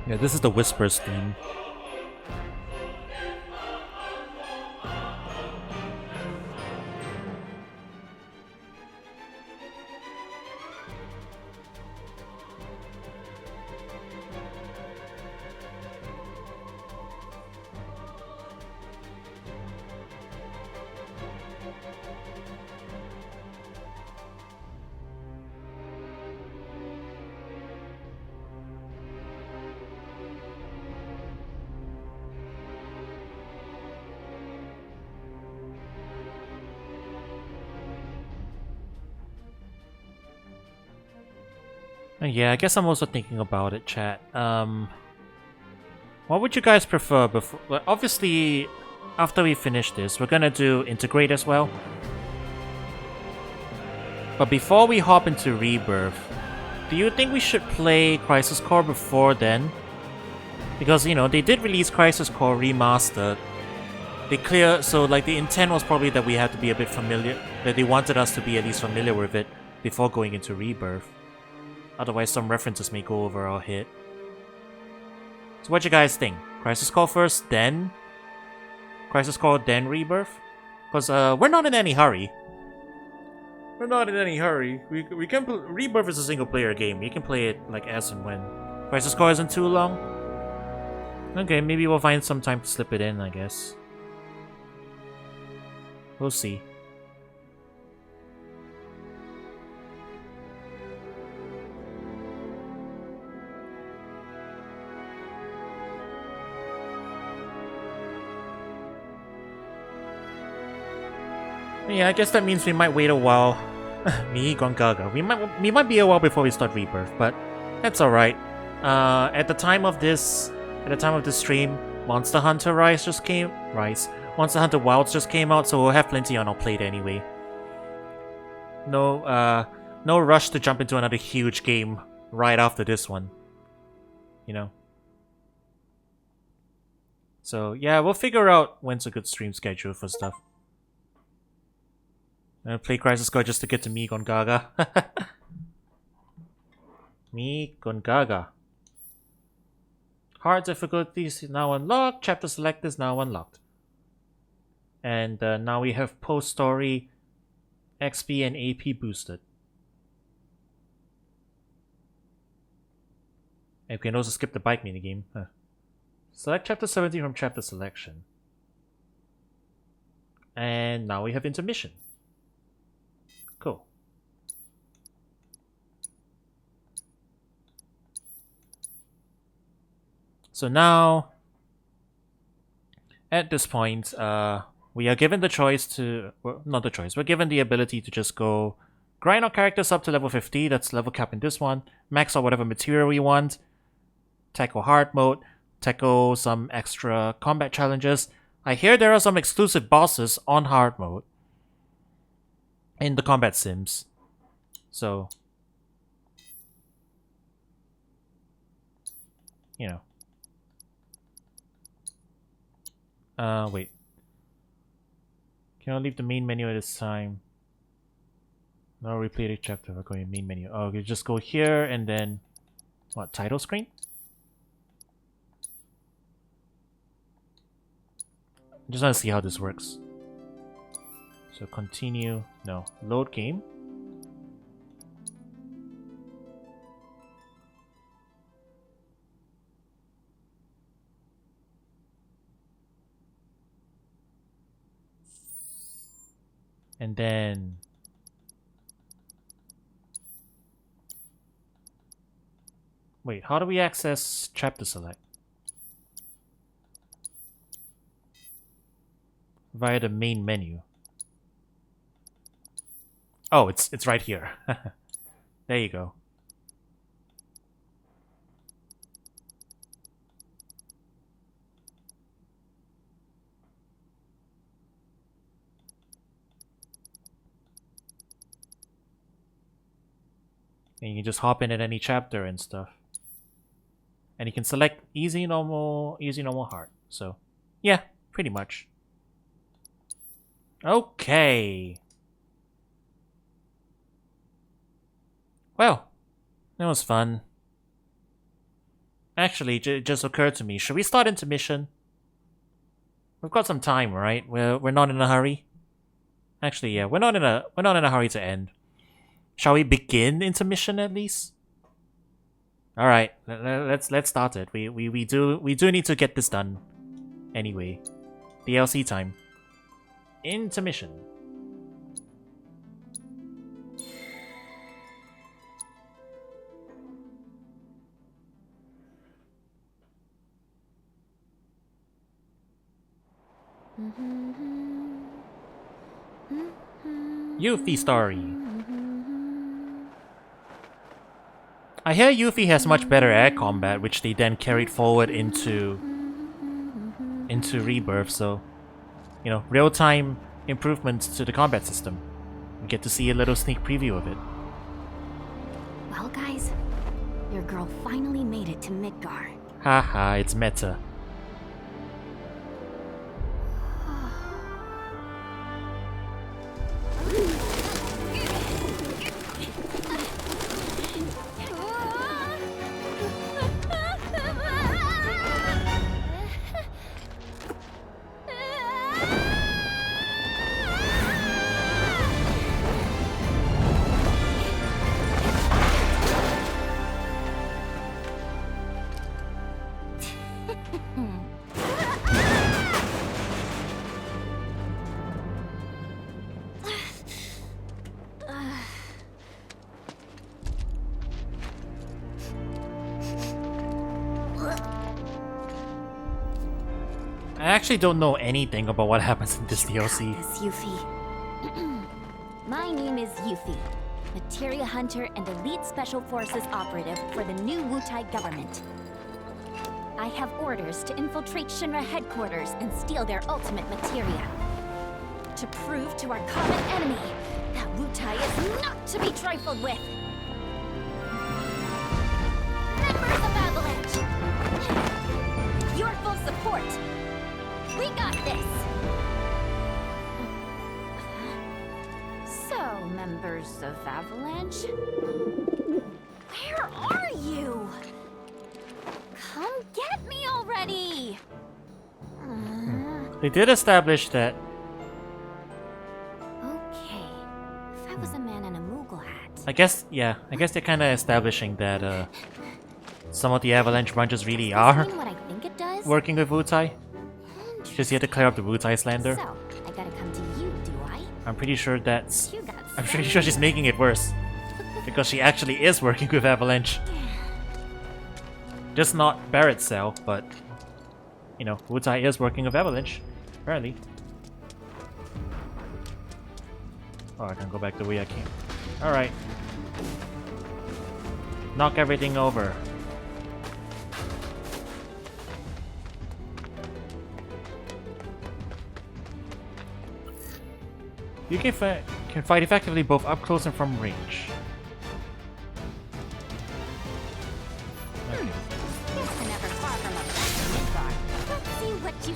Yeah, this is the Whispers theme. Yeah, I guess I'm also thinking about it, chat. What would you guys prefer before? Well, obviously, after we finish this, we're gonna do Intergrade as well. But before we hop into Rebirth, do you think we should play Crisis Core before then? Because, you know, they did release Crisis Core Remastered. So like the intent was probably that we had to be a bit familiar, that they wanted us to be at least familiar with it before going into Rebirth. Otherwise, some references may go over our head. So what you guys think? Crisis Core first, then Crisis Core, then Rebirth? Because we're not in any hurry. We're not in any hurry. We can Rebirth is a single player game. You can play it like as and when. Crisis Core isn't too long. Okay, maybe we'll find some time to slip it in, I guess. We'll see. Yeah, I guess that means we might wait a while. Me, Gongaga. We might be a while before we start Rebirth, but that's alright. At the time of this stream, Monster Hunter Monster Hunter Wilds just came out, so we'll have plenty on our plate anyway. No rush to jump into another huge game right after this one. You know? So yeah, we'll figure out when's a good stream schedule for stuff. Play Crisis Core just to get to me, Gongaga. Me, Gongaga. Hard difficulties is now unlocked. Chapter select is now unlocked. And now we have post-story XP and AP boosted. And we can also skip the bike minigame. Huh. Select chapter 17 from chapter selection. And now we have intermission. Cool. So now, at this point, we are given the choice to... Well, not the choice. We're given the ability to just go grind our characters up to level 50. That's level cap in this one. Max out whatever material we want. Tackle hard mode. Tackle some extra combat challenges. I hear there are some exclusive bosses on hard mode in the combat sims. So, you know. Wait. Can I leave the main menu at this time? No, replay the chapter. We're going to main menu. Oh, you just go here and then what? Title screen? I just want to see how this works. So continue. No, load game. And then wait, how do we access chapter select? Via the main menu. Oh, it's right here. There you go. And you can just hop in at any chapter and stuff. And you can select easy, normal, hard. So, yeah, pretty much. Okay. Well, that was fun. Actually, it just occurred to me. Should we start intermission? We've got some time, right? We're not in a hurry. Actually, yeah, we're not in a hurry to end. Shall we begin intermission at least? All right, let's start it. We do need to get this done. Anyway, DLC time. Intermission. Yuffie story. I hear Yuffie has much better air combat, which they then carried forward into Rebirth, so, you know, real-time improvements to the combat system. We get to see a little sneak preview of it. Well, guys, your girl finally made it to Midgar. Haha, it's meta. I actually don't know anything about what happens in this DLC. This Yuffie. My name is Yuffie, materia hunter and elite special forces operative for the new Wutai government. I have orders to infiltrate Shinra headquarters and steal their ultimate materia. To prove to our common enemy that Wutai is not to be trifled with. Members of Avalanche! Your full support! We got this! So, members of Avalanche? Where are you? Come get me already! They did establish that. Okay. If I was a man in a Moogle hat... I guess they're kind of establishing that some of the Avalanche branches really are Does this mean what I think it does? working with Wutai. Just here to clear up the Wutai slander. So, I gotta come to you, do I? I'm pretty sure that's... You got I'm pretty sure she's making it worse. Because she actually is working with Avalanche. Just not Barrett's cell, but you know, Wutai is working with Avalanche, apparently. Oh, I can go back the way I came. Alright. Knock everything over. You can fight effectively both up close and from range. Okay.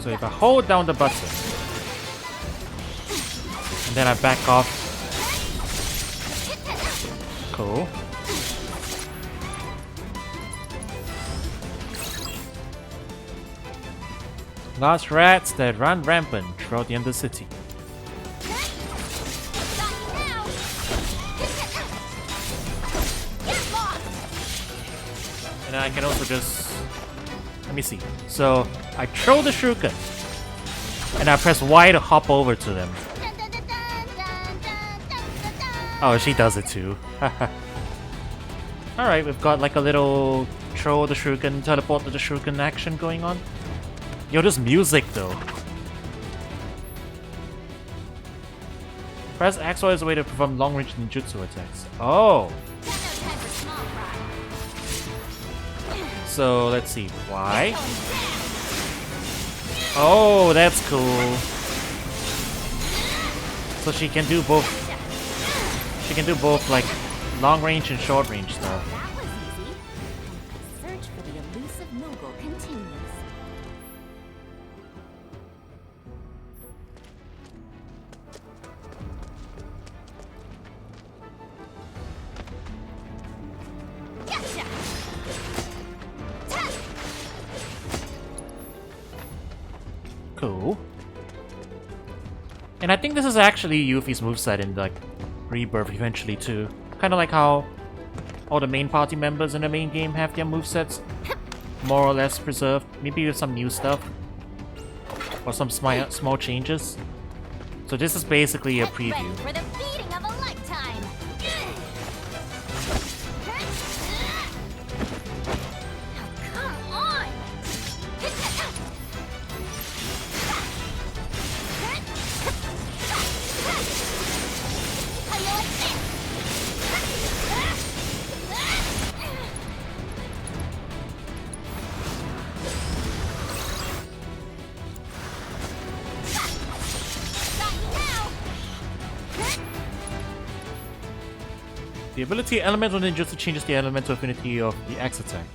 So if I hold down the button, and then I back off. Cool. Large rats that run rampant throughout the Undercity. And I can also just... Let me see. So, I throw the shuriken. And I press Y to hop over to them. Oh, she does it too. Alright, we've got like a little throw the shuriken, teleport to the shuriken action going on. Yo, this music though. Press X or is a way to perform long-range ninjutsu attacks. Oh! So, let's see. Y? Oh, that's cool. So she can do both. She can do both, like, long-range and short-range stuff. That was easy. Search for the elusive mogul continues. Gotcha! Cool. And I think this is actually Yuffie's moveset in, like, Rebirth eventually too. Kind of like how all the main party members in the main game have their movesets more or less preserved. Maybe with some new stuff. Or some small changes. So this is basically a preview. Ready for the beating of a lifetime. Come on! The ability Elemental Ninjutsu changes the elemental affinity of the X attack.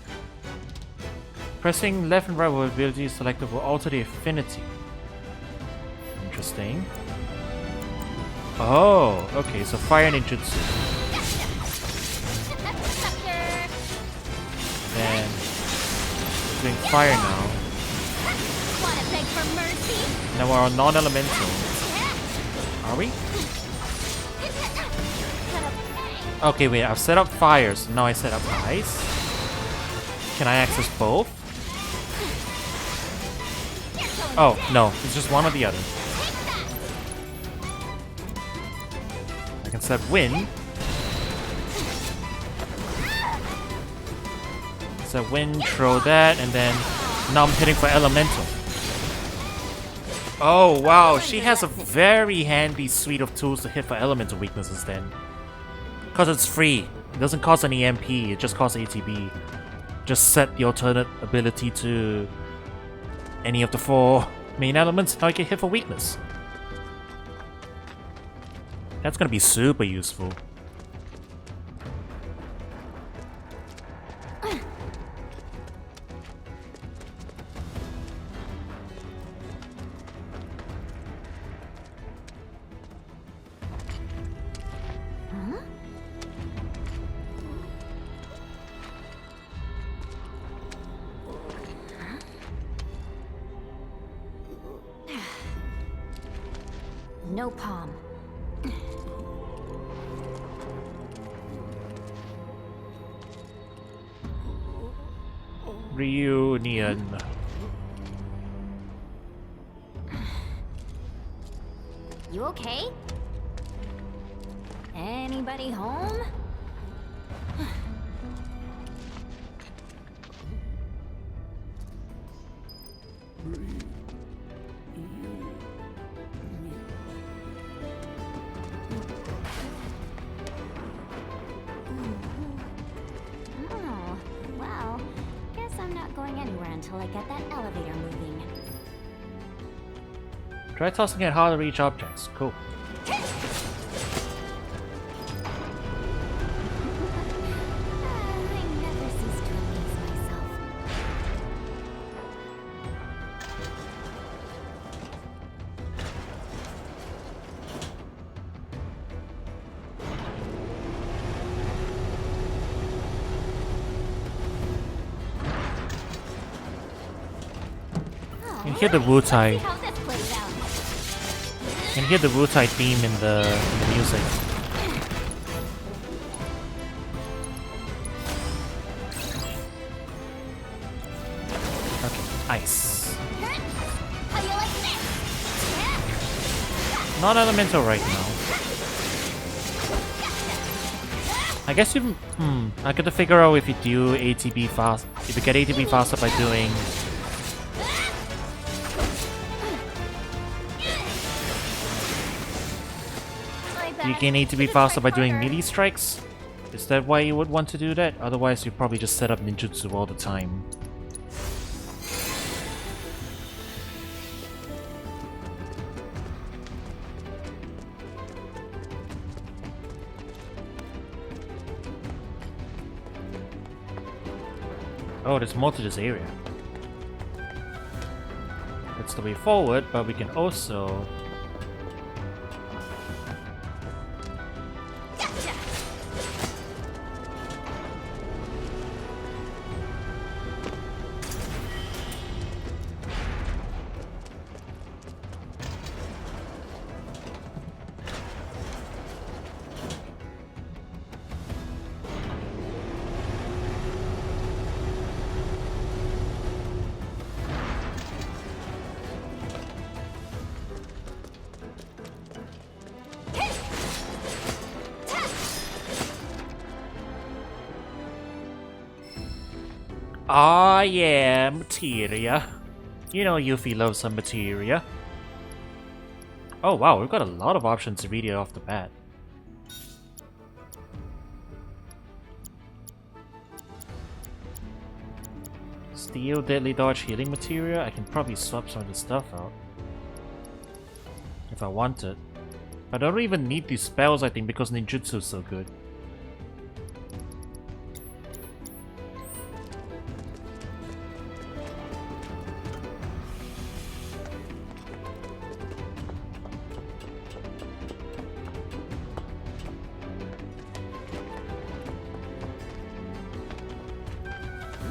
Pressing left and right with ability selected will alter the affinity. Interesting. Oh, okay, so Fire Ninjutsu. Then doing fire now. Wanna beg for mercy? Now we're on non-elemental. Are we? Okay, wait, I've set up fire, so now I set up ice. Can I access both? Oh, no, it's just one or the other. I can set wind. Set wind, throw that, and then now I'm hitting for elemental. Oh, wow, she has a very handy suite of tools to hit for elemental weaknesses then. Because it's free. It doesn't cost any MP, it just costs ATB. Just set the alternate ability to any of the 4 main elements, now you can hit for weakness. That's gonna be super useful. No palm. Reunion. You okay? Anybody home? not going anywhere until I get that elevator moving. Try tossing at hard to reach objects. Cool. I never cease to amaze myself. You can hear the Wu-Tai. See how this plays out. You can hear the Wu-Tai theme in the music. Okay, ice. How you like this? Not elemental right now. I guess you. I got to figure out if you do ATB fast. If you get ATB faster by doing. You gain ATB faster by doing melee strikes? Is that why you would want to do that? Otherwise, you probably just set up ninjutsu all the time. Oh, there's more to this area. That's the way forward, but we can also... Ah, yeah, materia. You know Yuffie loves some materia. Oh wow, we've got a lot of options to read it off the bat. Steel, deadly dodge, healing materia. I can probably swap some of this stuff out. If I want it. I don't even need these spells, I think, because ninjutsu is so good.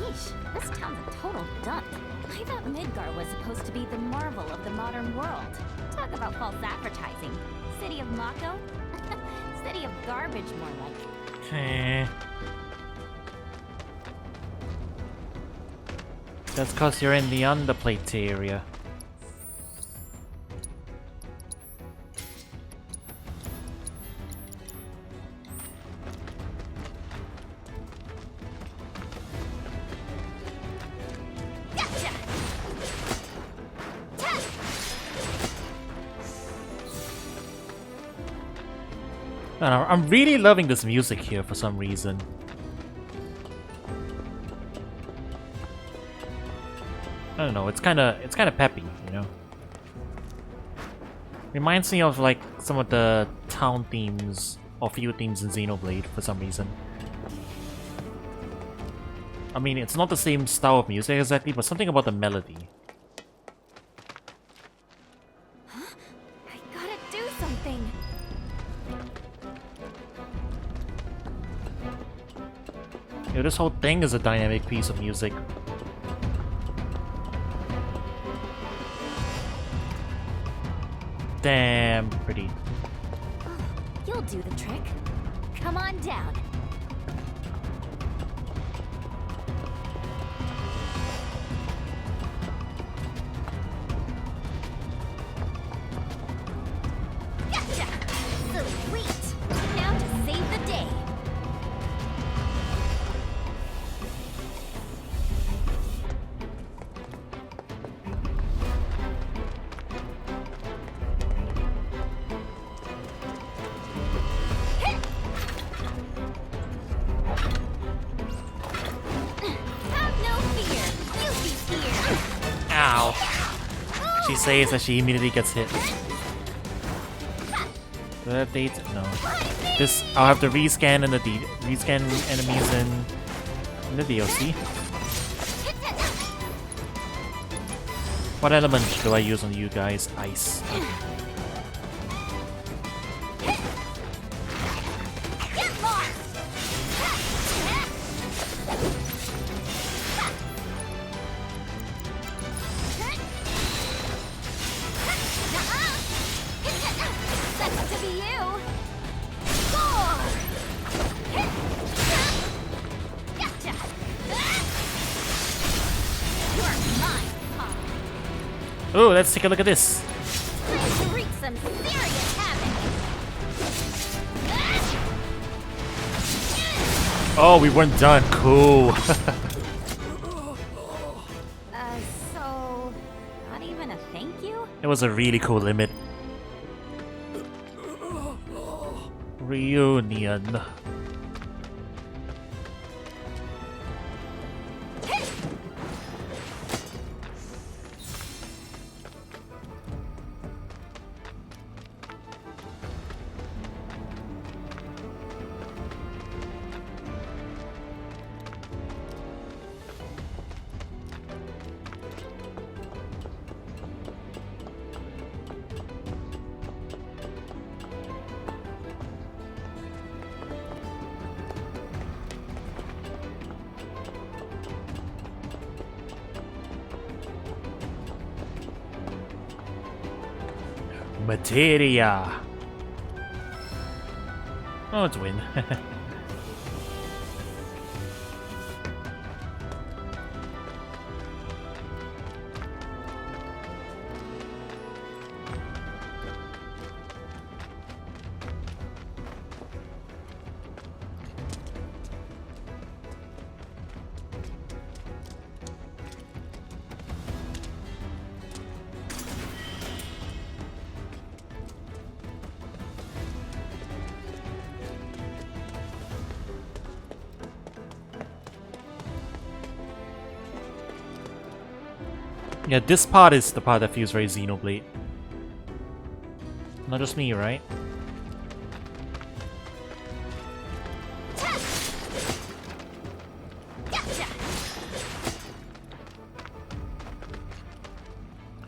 Yeesh, this town's a total dump. I thought Midgar was supposed to be the marvel of the modern world. Talk about false advertising. City of Mako? City of garbage, more like. Eh. That's cause you're in the underplate area. I don't know, I'm really loving this music here for some reason. I don't know, it's kind of peppy, you know. Reminds me of like some of the town themes or field themes in Xenoblade for some reason. I mean, it's not the same style of music exactly, but something about the melody. I gotta do something. Yo, this whole thing is a dynamic piece of music. Damn pretty. Oh, you'll do the trick. Come on down. Gotcha! Sweet! Now to save the day. Wow. She saves and she immediately gets hit. Do I update? No. This I'll have to rescan in the rescan enemies in the DLC. What element do I use on you guys? Ice. Oh, let's take a look at this. Time to wreak some serious havoc. Oh, we weren't done. Cool. So not even a thank you? It was a really cool limit. Reunion. Materia. Oh, it's win. Yeah, this part is the part that feels very Xenoblade. Not just me, right?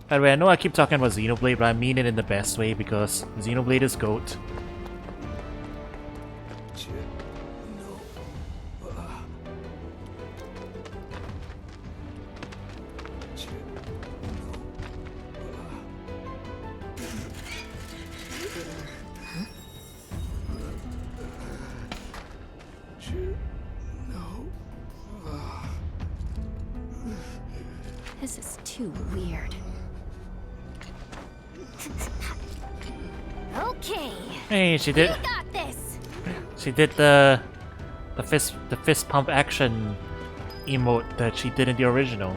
By the way, I know I keep talking about Xenoblade, but I mean it in the best way because Xenoblade is GOAT. This is too weird. Okay. Hey, she did. You got this. She did the fist pump action emote that she did in the original.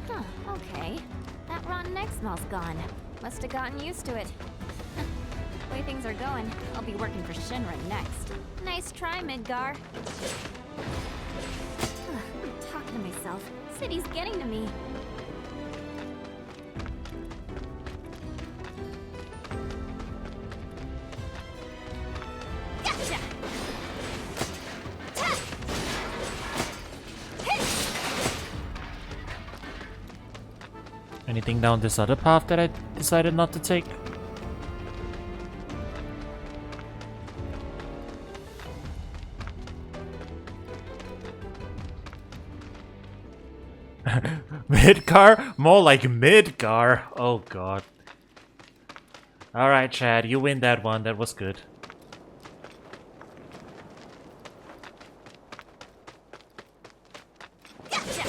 Huh, okay. That rotten egg smell's gone. Must have gotten used to it. Way things are going, I'll be working for Shinra next. Nice try, Midgar. I'm talking to myself. City's getting to me. Gotcha! Anything down this other path that I decided not to take? Midgar? More like Midgar. Oh god. Alright, Chad, you win that one. That was good. Gotcha!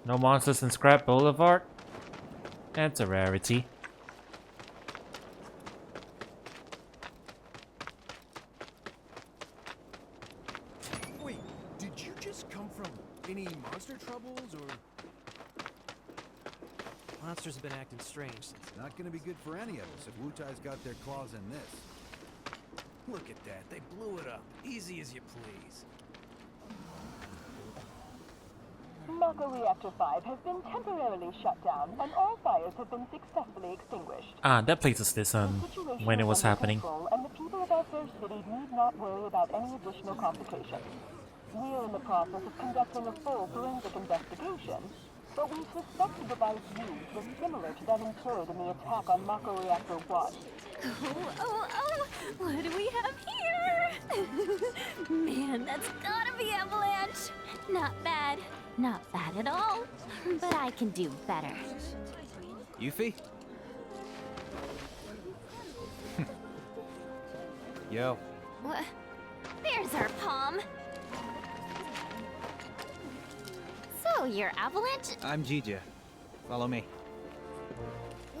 No monsters in Scrap Boulevard? That's a rarity. Wait, did you just come from any monster troubles or? Monsters have been acting strange since. Not gonna be good for any of us if Wu-Tai's got their claws in this. Look at that, they blew it up. Easy as you please. Mako Reactor 5 has been temporarily shut down, and all fires have been successfully extinguished. Ah, that place is this The situation when it is was under happening. control, and the people of our fair city need not worry about any additional complications. We are in the process of conducting a full forensic investigation, but we suspect the device used was similar to that employed in the attack on Mako Reactor 1. Oh, what do we have here? Man, that's gotta be Avalanche. Not bad. Not bad at all. But I can do better. Yuffie? Yo. What? There's our palm. So, you're Avalanche? I'm Jija. Follow me.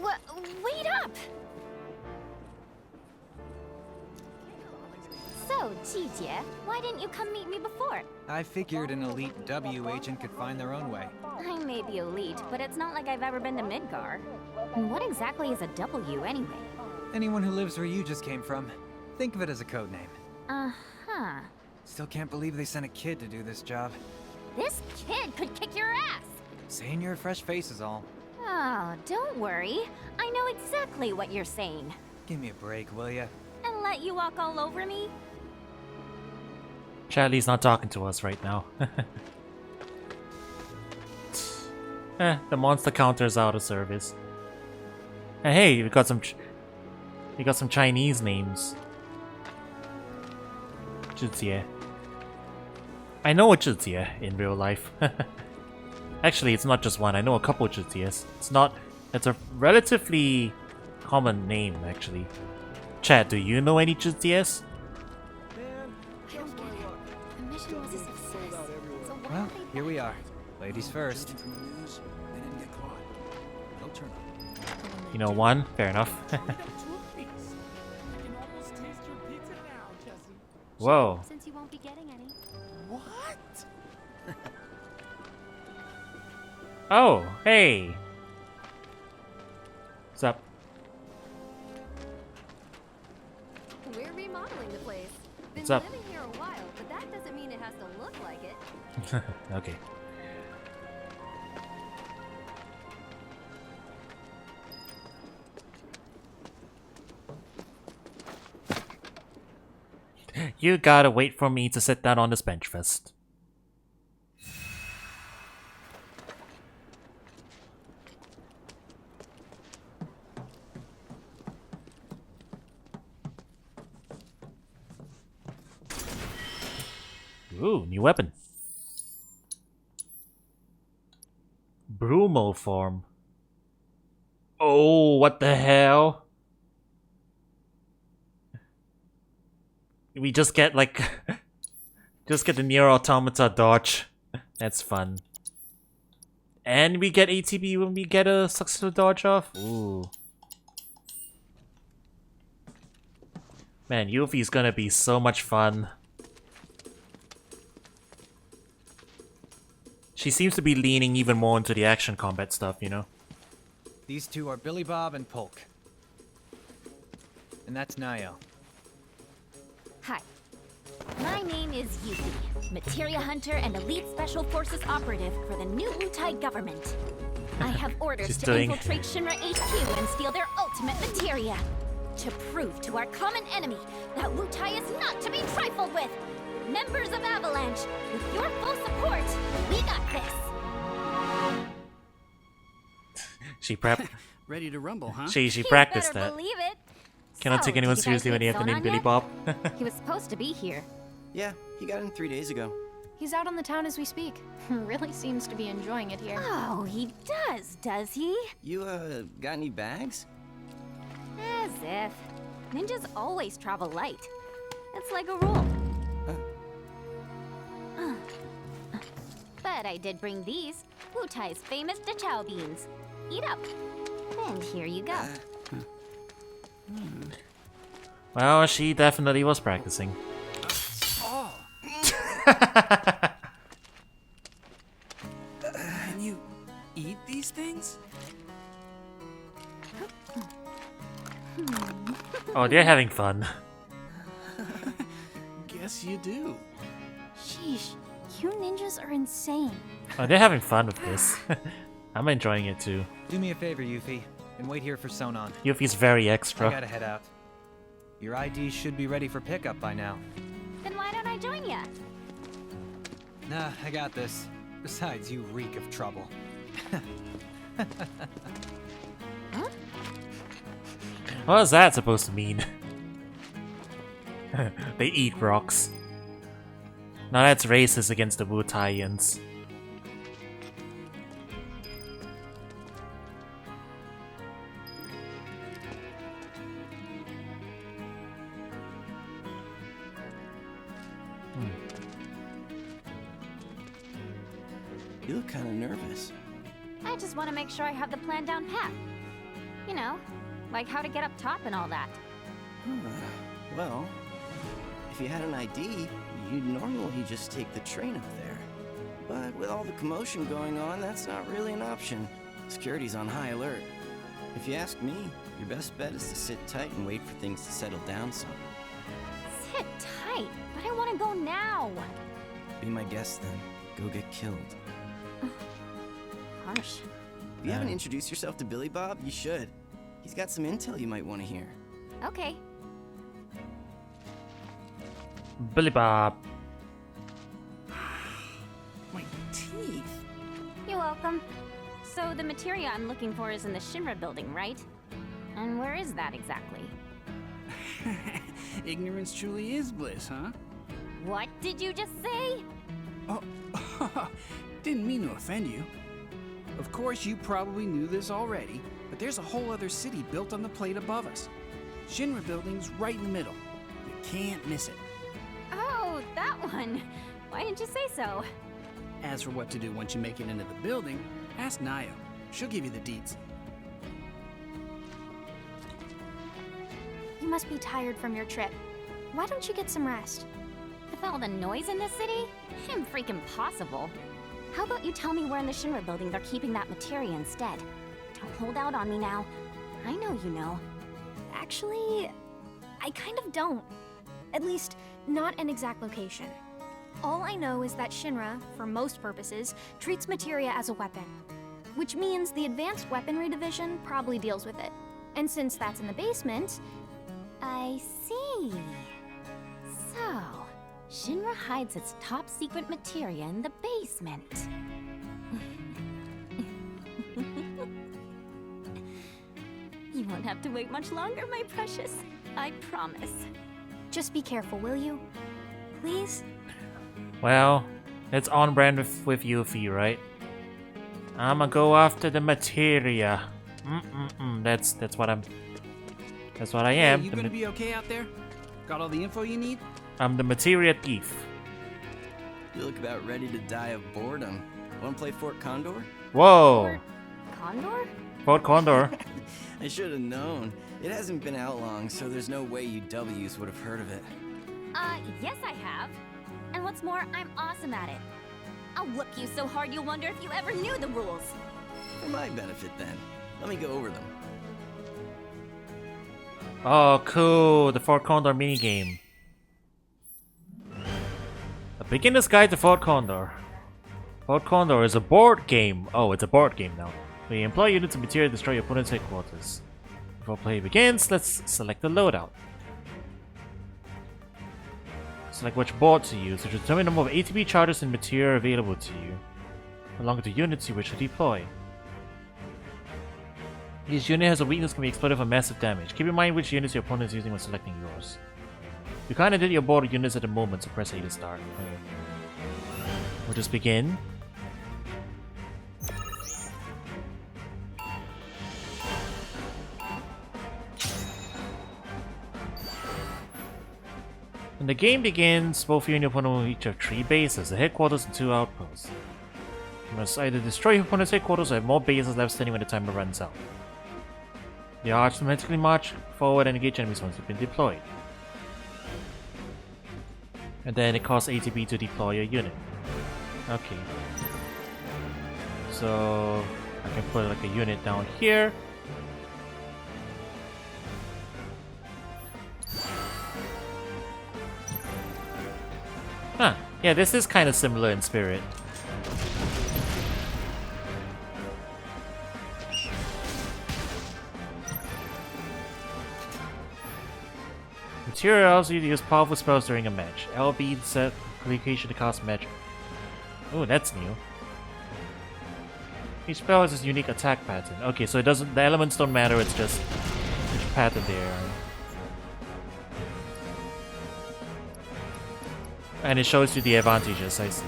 What? Wait up! So, Jijie, why didn't you come meet me before? I figured an elite W agent could find their own way. I may be elite, but it's not like I've ever been to Midgar. And what exactly is a W anyway? Anyone who lives where you just came from. Think of it as a code name. Uh-huh. Still can't believe they sent a kid to do this job. This kid could kick your ass! Saying you're a fresh face is all. Oh, don't worry. I know exactly what you're saying. Give me a break, will ya? And let you walk all over me? Charlie's not talking to us right now. The monster counter's out of service. And hey, we got some Chinese names. Zhizie. I know a Zhizie in real life. Actually, it's not just one. I know a couple Zhizies. It's a relatively common name, actually. Chad, do you know any Zhizies? Well, here we are. Ladies first. You know one? Fair enough. Whoa. Since you won't be getting any. What? Oh, hey. What's up? We're remodeling the place. Been What's up? living here a while, but that doesn't mean it has to look like it. Okay. You gotta wait for me to sit down on this bench first. Ooh, new weapon. Brumo form. Oh, what the hell? We just get like just get the Nier Automata dodge. That's fun. And we get ATB when we get a successful dodge off. Ooh. Man, Yuffie's gonna be so much fun. She seems to be leaning even more into the action combat stuff, you know? These two are Billy Bob and Polk. And that's Nayo. Hi. My name is Yuffie, Materia Hunter and Elite Special Forces Operative for the new Wutai government. I have orders She's to doing- infiltrate Shinra HQ and steal their ultimate materia. To prove to our common enemy that Wutai is not to be trifled with. Members of Avalanche, with your full support, we got this. She prep Ready to rumble, huh? she You practiced better that. believe it. Cannot So, take did anyone you guys seriously when meet they have the name Sonan Billy yet? Bob. He was supposed to be here. Yeah, he got in 3 days ago. He's out on the town as we speak. Really seems to be enjoying it here. Oh, he does he? You, got any bags? As if. Ninjas always travel light. It's like a rule. But I did bring these. Wutai's famous Dachao beans. Eat up. And here you go. Well, she definitely was practicing. Can you eat these things? Oh, they're having fun. Guess you do. Sheesh, you ninjas are insane. Oh, they're having fun with this. I'm enjoying it too. Do me a favor, Yuffie, and wait here for Sonon. Yuffie's very I extra. gotta head out. Your ID should be ready for pickup by now. Then why don't I join ya? Nah, I got this. Besides, you reek of trouble. What is that supposed to mean? They eat rocks. Now that's racist against the Wu-Taians. You look kind of nervous. I just want to make sure I have the plan down pat. You know, like how to get up top and all that. Well, if you had an ID, you'd normally just take the train up there. But with all the commotion going on, that's not really an option. Security's on high alert. If you ask me, your best bet is to sit tight and wait for things to settle down some. Sit tight, but I want to go now. Be my guest then. Go get killed. Harsh. If you haven't introduced yourself to Billy Bob, you should. He's got some intel you might want to hear. Okay. Billy Bob. My teeth. You're welcome. So the materia I'm looking for is in the Shinra building, right? And where is that exactly? Ignorance truly is bliss, huh? What did you just say? Oh, didn't mean to offend you. Of course, you probably knew this already, but there's a whole other city built on the plate above us. Shinra building's right in the middle. You can't miss it. Oh, that one. Why didn't you say so? As for what to do once you make it into the building, ask Nayo. She'll give you the deets. You must be tired from your trip. Why don't you get some rest? With all the noise in this city, I'm freaking possible. How about you tell me where in the Shinra building they're keeping that materia instead? Don't hold out on me now. I know you know. Actually, I kind of don't. At least, not an exact location. All I know is that Shinra, for most purposes, treats materia as a weapon. Which means the Advanced Weaponry Division probably deals with it. And since that's in the basement... I see. So, Shinra hides its top secret materia in the basement. You won't have to wait much longer, my precious. I promise. Just be careful, will you? Please? Well, it's on brand with Yuffie, right? I'ma go after the materia. That's what I am. Hey, you gonna be okay out there? Got all the info you need? I'm the materia thief. You look about ready to die of boredom. Wanna play Fort Condor? Whoa! Condor? Fort Condor. I should have known. It hasn't been out long, so there's no way you W's would have heard of it. Yes I have. And what's more, I'm awesome at it. I'll whoop you so hard you'll wonder if you ever knew the rules. For my benefit, then. Let me go over them. Oh, cool! The Fort Condor minigame. A beginner's guide to Fort Condor. Fort Condor is a board game. Oh, it's a board game now. We employ units to material destroy your opponent's headquarters. Before play begins, let's select the loadout. Select which board to use to determine the number of ATB charges and material available to you, along with the units you wish to deploy. Each unit has a weakness that can be exploited for massive damage. Keep in mind which units your opponent is using when selecting yours. You can't edit your board units at the moment, so press A to start. We'll just begin. When the game begins, both you and your opponent will each have 3 bases, a headquarters and 2 outposts. You must either destroy your opponent's headquarters or have more bases left standing when the timer runs out. The arch automatically march forward and engage enemies once they've been deployed. And then it costs ATB to deploy your unit. Okay. So I can put like a unit down here. Huh. Yeah, this is kind of similar in spirit. Materials you use powerful spells during a match. LB set application to cast magic. Oh, that's new. Each spell has its unique attack pattern. Okay, so it doesn't. The elements don't matter. It's just which pattern they are. And it shows you the advantages. I see.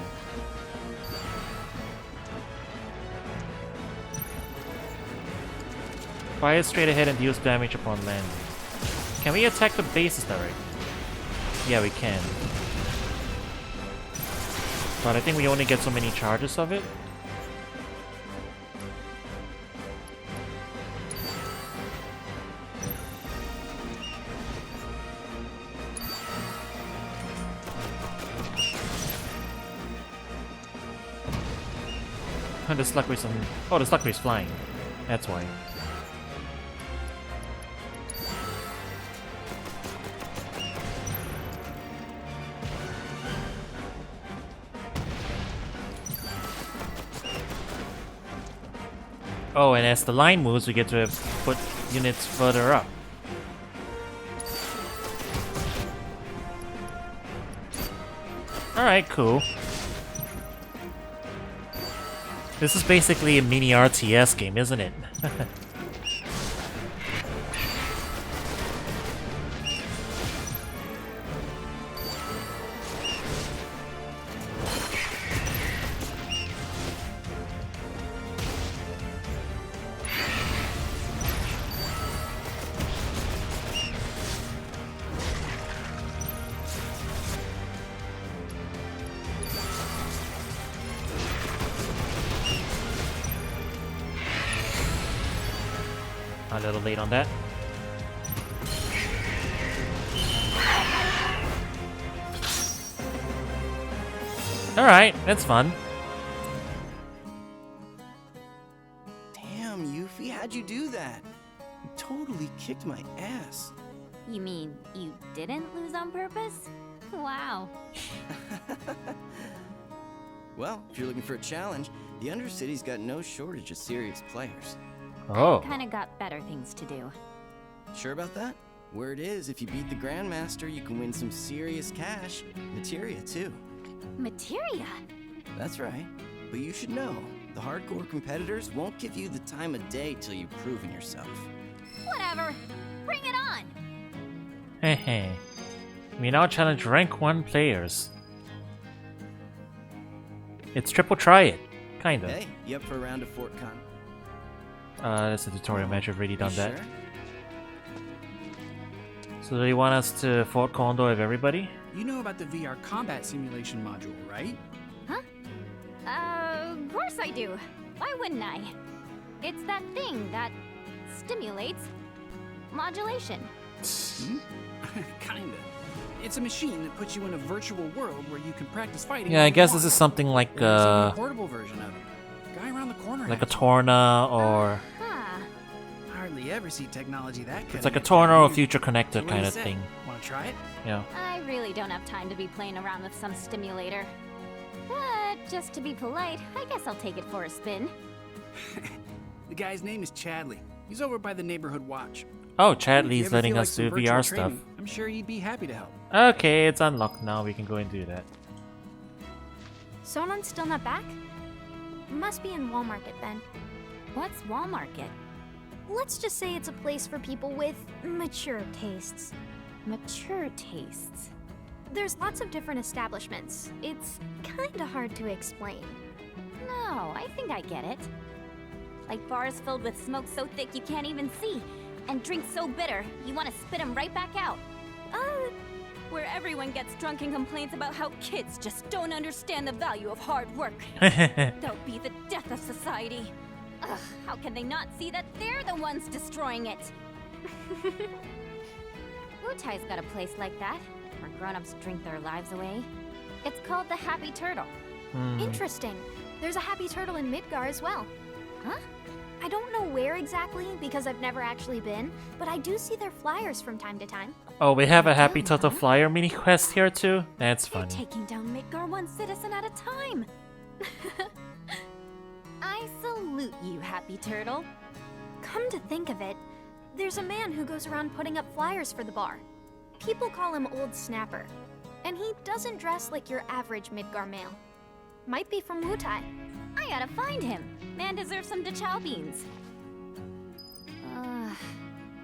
Fire straight ahead and deals damage upon landing. Can we attack the bases directly? Yeah, we can. But I think we only get so many charges of it. The Slugwave's on. Oh, the Slugwave's flying. That's why. Oh, and as the line moves, we get to put units further up. Alright, cool. This is basically a mini RTS game, isn't it? A little late on that. Alright, that's fun. Damn, Yuffie, how'd you do that? You totally kicked my ass. You mean you didn't lose on purpose? Wow. Well, if you're looking for a challenge, the Undercity's got no shortage of serious players. Oh. Kinda got better things to do. Sure about that? Word is, if you beat the Grandmaster, you can win some serious cash. Materia, too. Materia? That's right. But you should know, the hardcore competitors won't give you the time of day till you've proven yourself. Whatever. Bring it on! Hehe. We now challenge rank 1 players. It's triple try it. Kind of. Hey, you up for a round of Fort Con? That's a tutorial match. I've already done that. Sure? So do you want us to Fort Condor with everybody? You know about the VR combat simulation module, right? Huh? Of course I do. Why wouldn't I? It's that thing that stimulates modulation. Kinda. It's a machine that puts you in a virtual world where you can practice fighting. Yeah, I guess this is something like a portable version of it. Guy around the corner. like a Torna or Hardly ever see technology that. it's like a Torna or Future Connector kind of thing. Want to try it? Yeah. I really don't have time to be playing around with some stimulator. But just to be polite, I guess I'll take it for a spin. The guy's name is Chadley. He's over by the neighborhood watch. Oh, If you Chadley's ever letting feel us like do some VR virtual stuff. training, I'm sure he'd be happy to help. Okay, it's unlocked now. We can go and do that. Sonon's still not back? Must be in Wall Market then. What's Wall Market? Let's just say it's a place for people with mature tastes. Mature tastes? There's lots of different establishments. It's kinda hard to explain. No, I think I get it. Like bars filled with smoke so thick you can't even see, and drinks so bitter you want to spit them right back out. Where everyone gets drunk and complains about how kids just don't understand the value of hard work. They'll be the death of society. Ugh, how can they not see that they're the ones destroying it? Wutai's got a place like that, where grown-ups drink their lives away. It's called the Happy Turtle. Interesting. There's a Happy Turtle in Midgar as well. Huh? I don't know where exactly because I've never actually been, but I do see their flyers from time to time. Oh, we have a Happy Turtle Flyer mini quest here too? That's They're funny. taking down Midgar one citizen at a time. I salute you, Happy Turtle. Come to think of it, there's a man who goes around putting up flyers for the bar. People call him Old Snapper, and he doesn't dress like your average Midgar male. Might be from Wutai. I gotta find him. Man deserves some Dachau beans.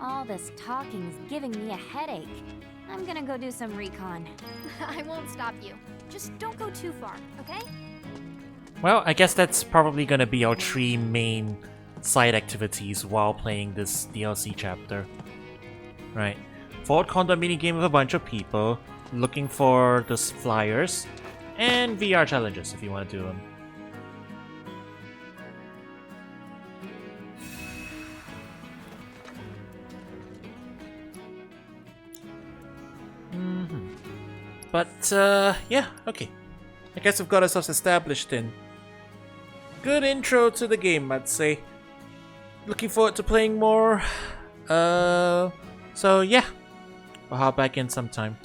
All this talking's giving me a headache. I'm gonna go do some recon. I won't stop you. Just don't go too far, okay? Well, I guess that's probably gonna be our 3 main side activities while playing this DLC chapter. Right. Fort Condor minigame with a bunch of people, looking for the flyers, and VR challenges if you want to do them. But, yeah, okay. I guess we've got ourselves established then. Good intro to the game, I'd say. Looking forward to playing more. So yeah. I'll hop back in sometime.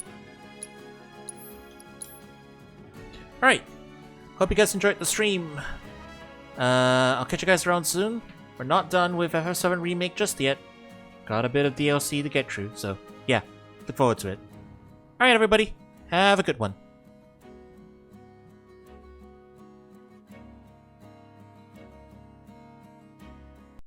Alright. Hope you guys enjoyed the stream. I'll catch you guys around soon. We're not done with FF7 Remake just yet. Got a bit of DLC to get through, so yeah. Look forward to it. Alright everybody. Have a good one.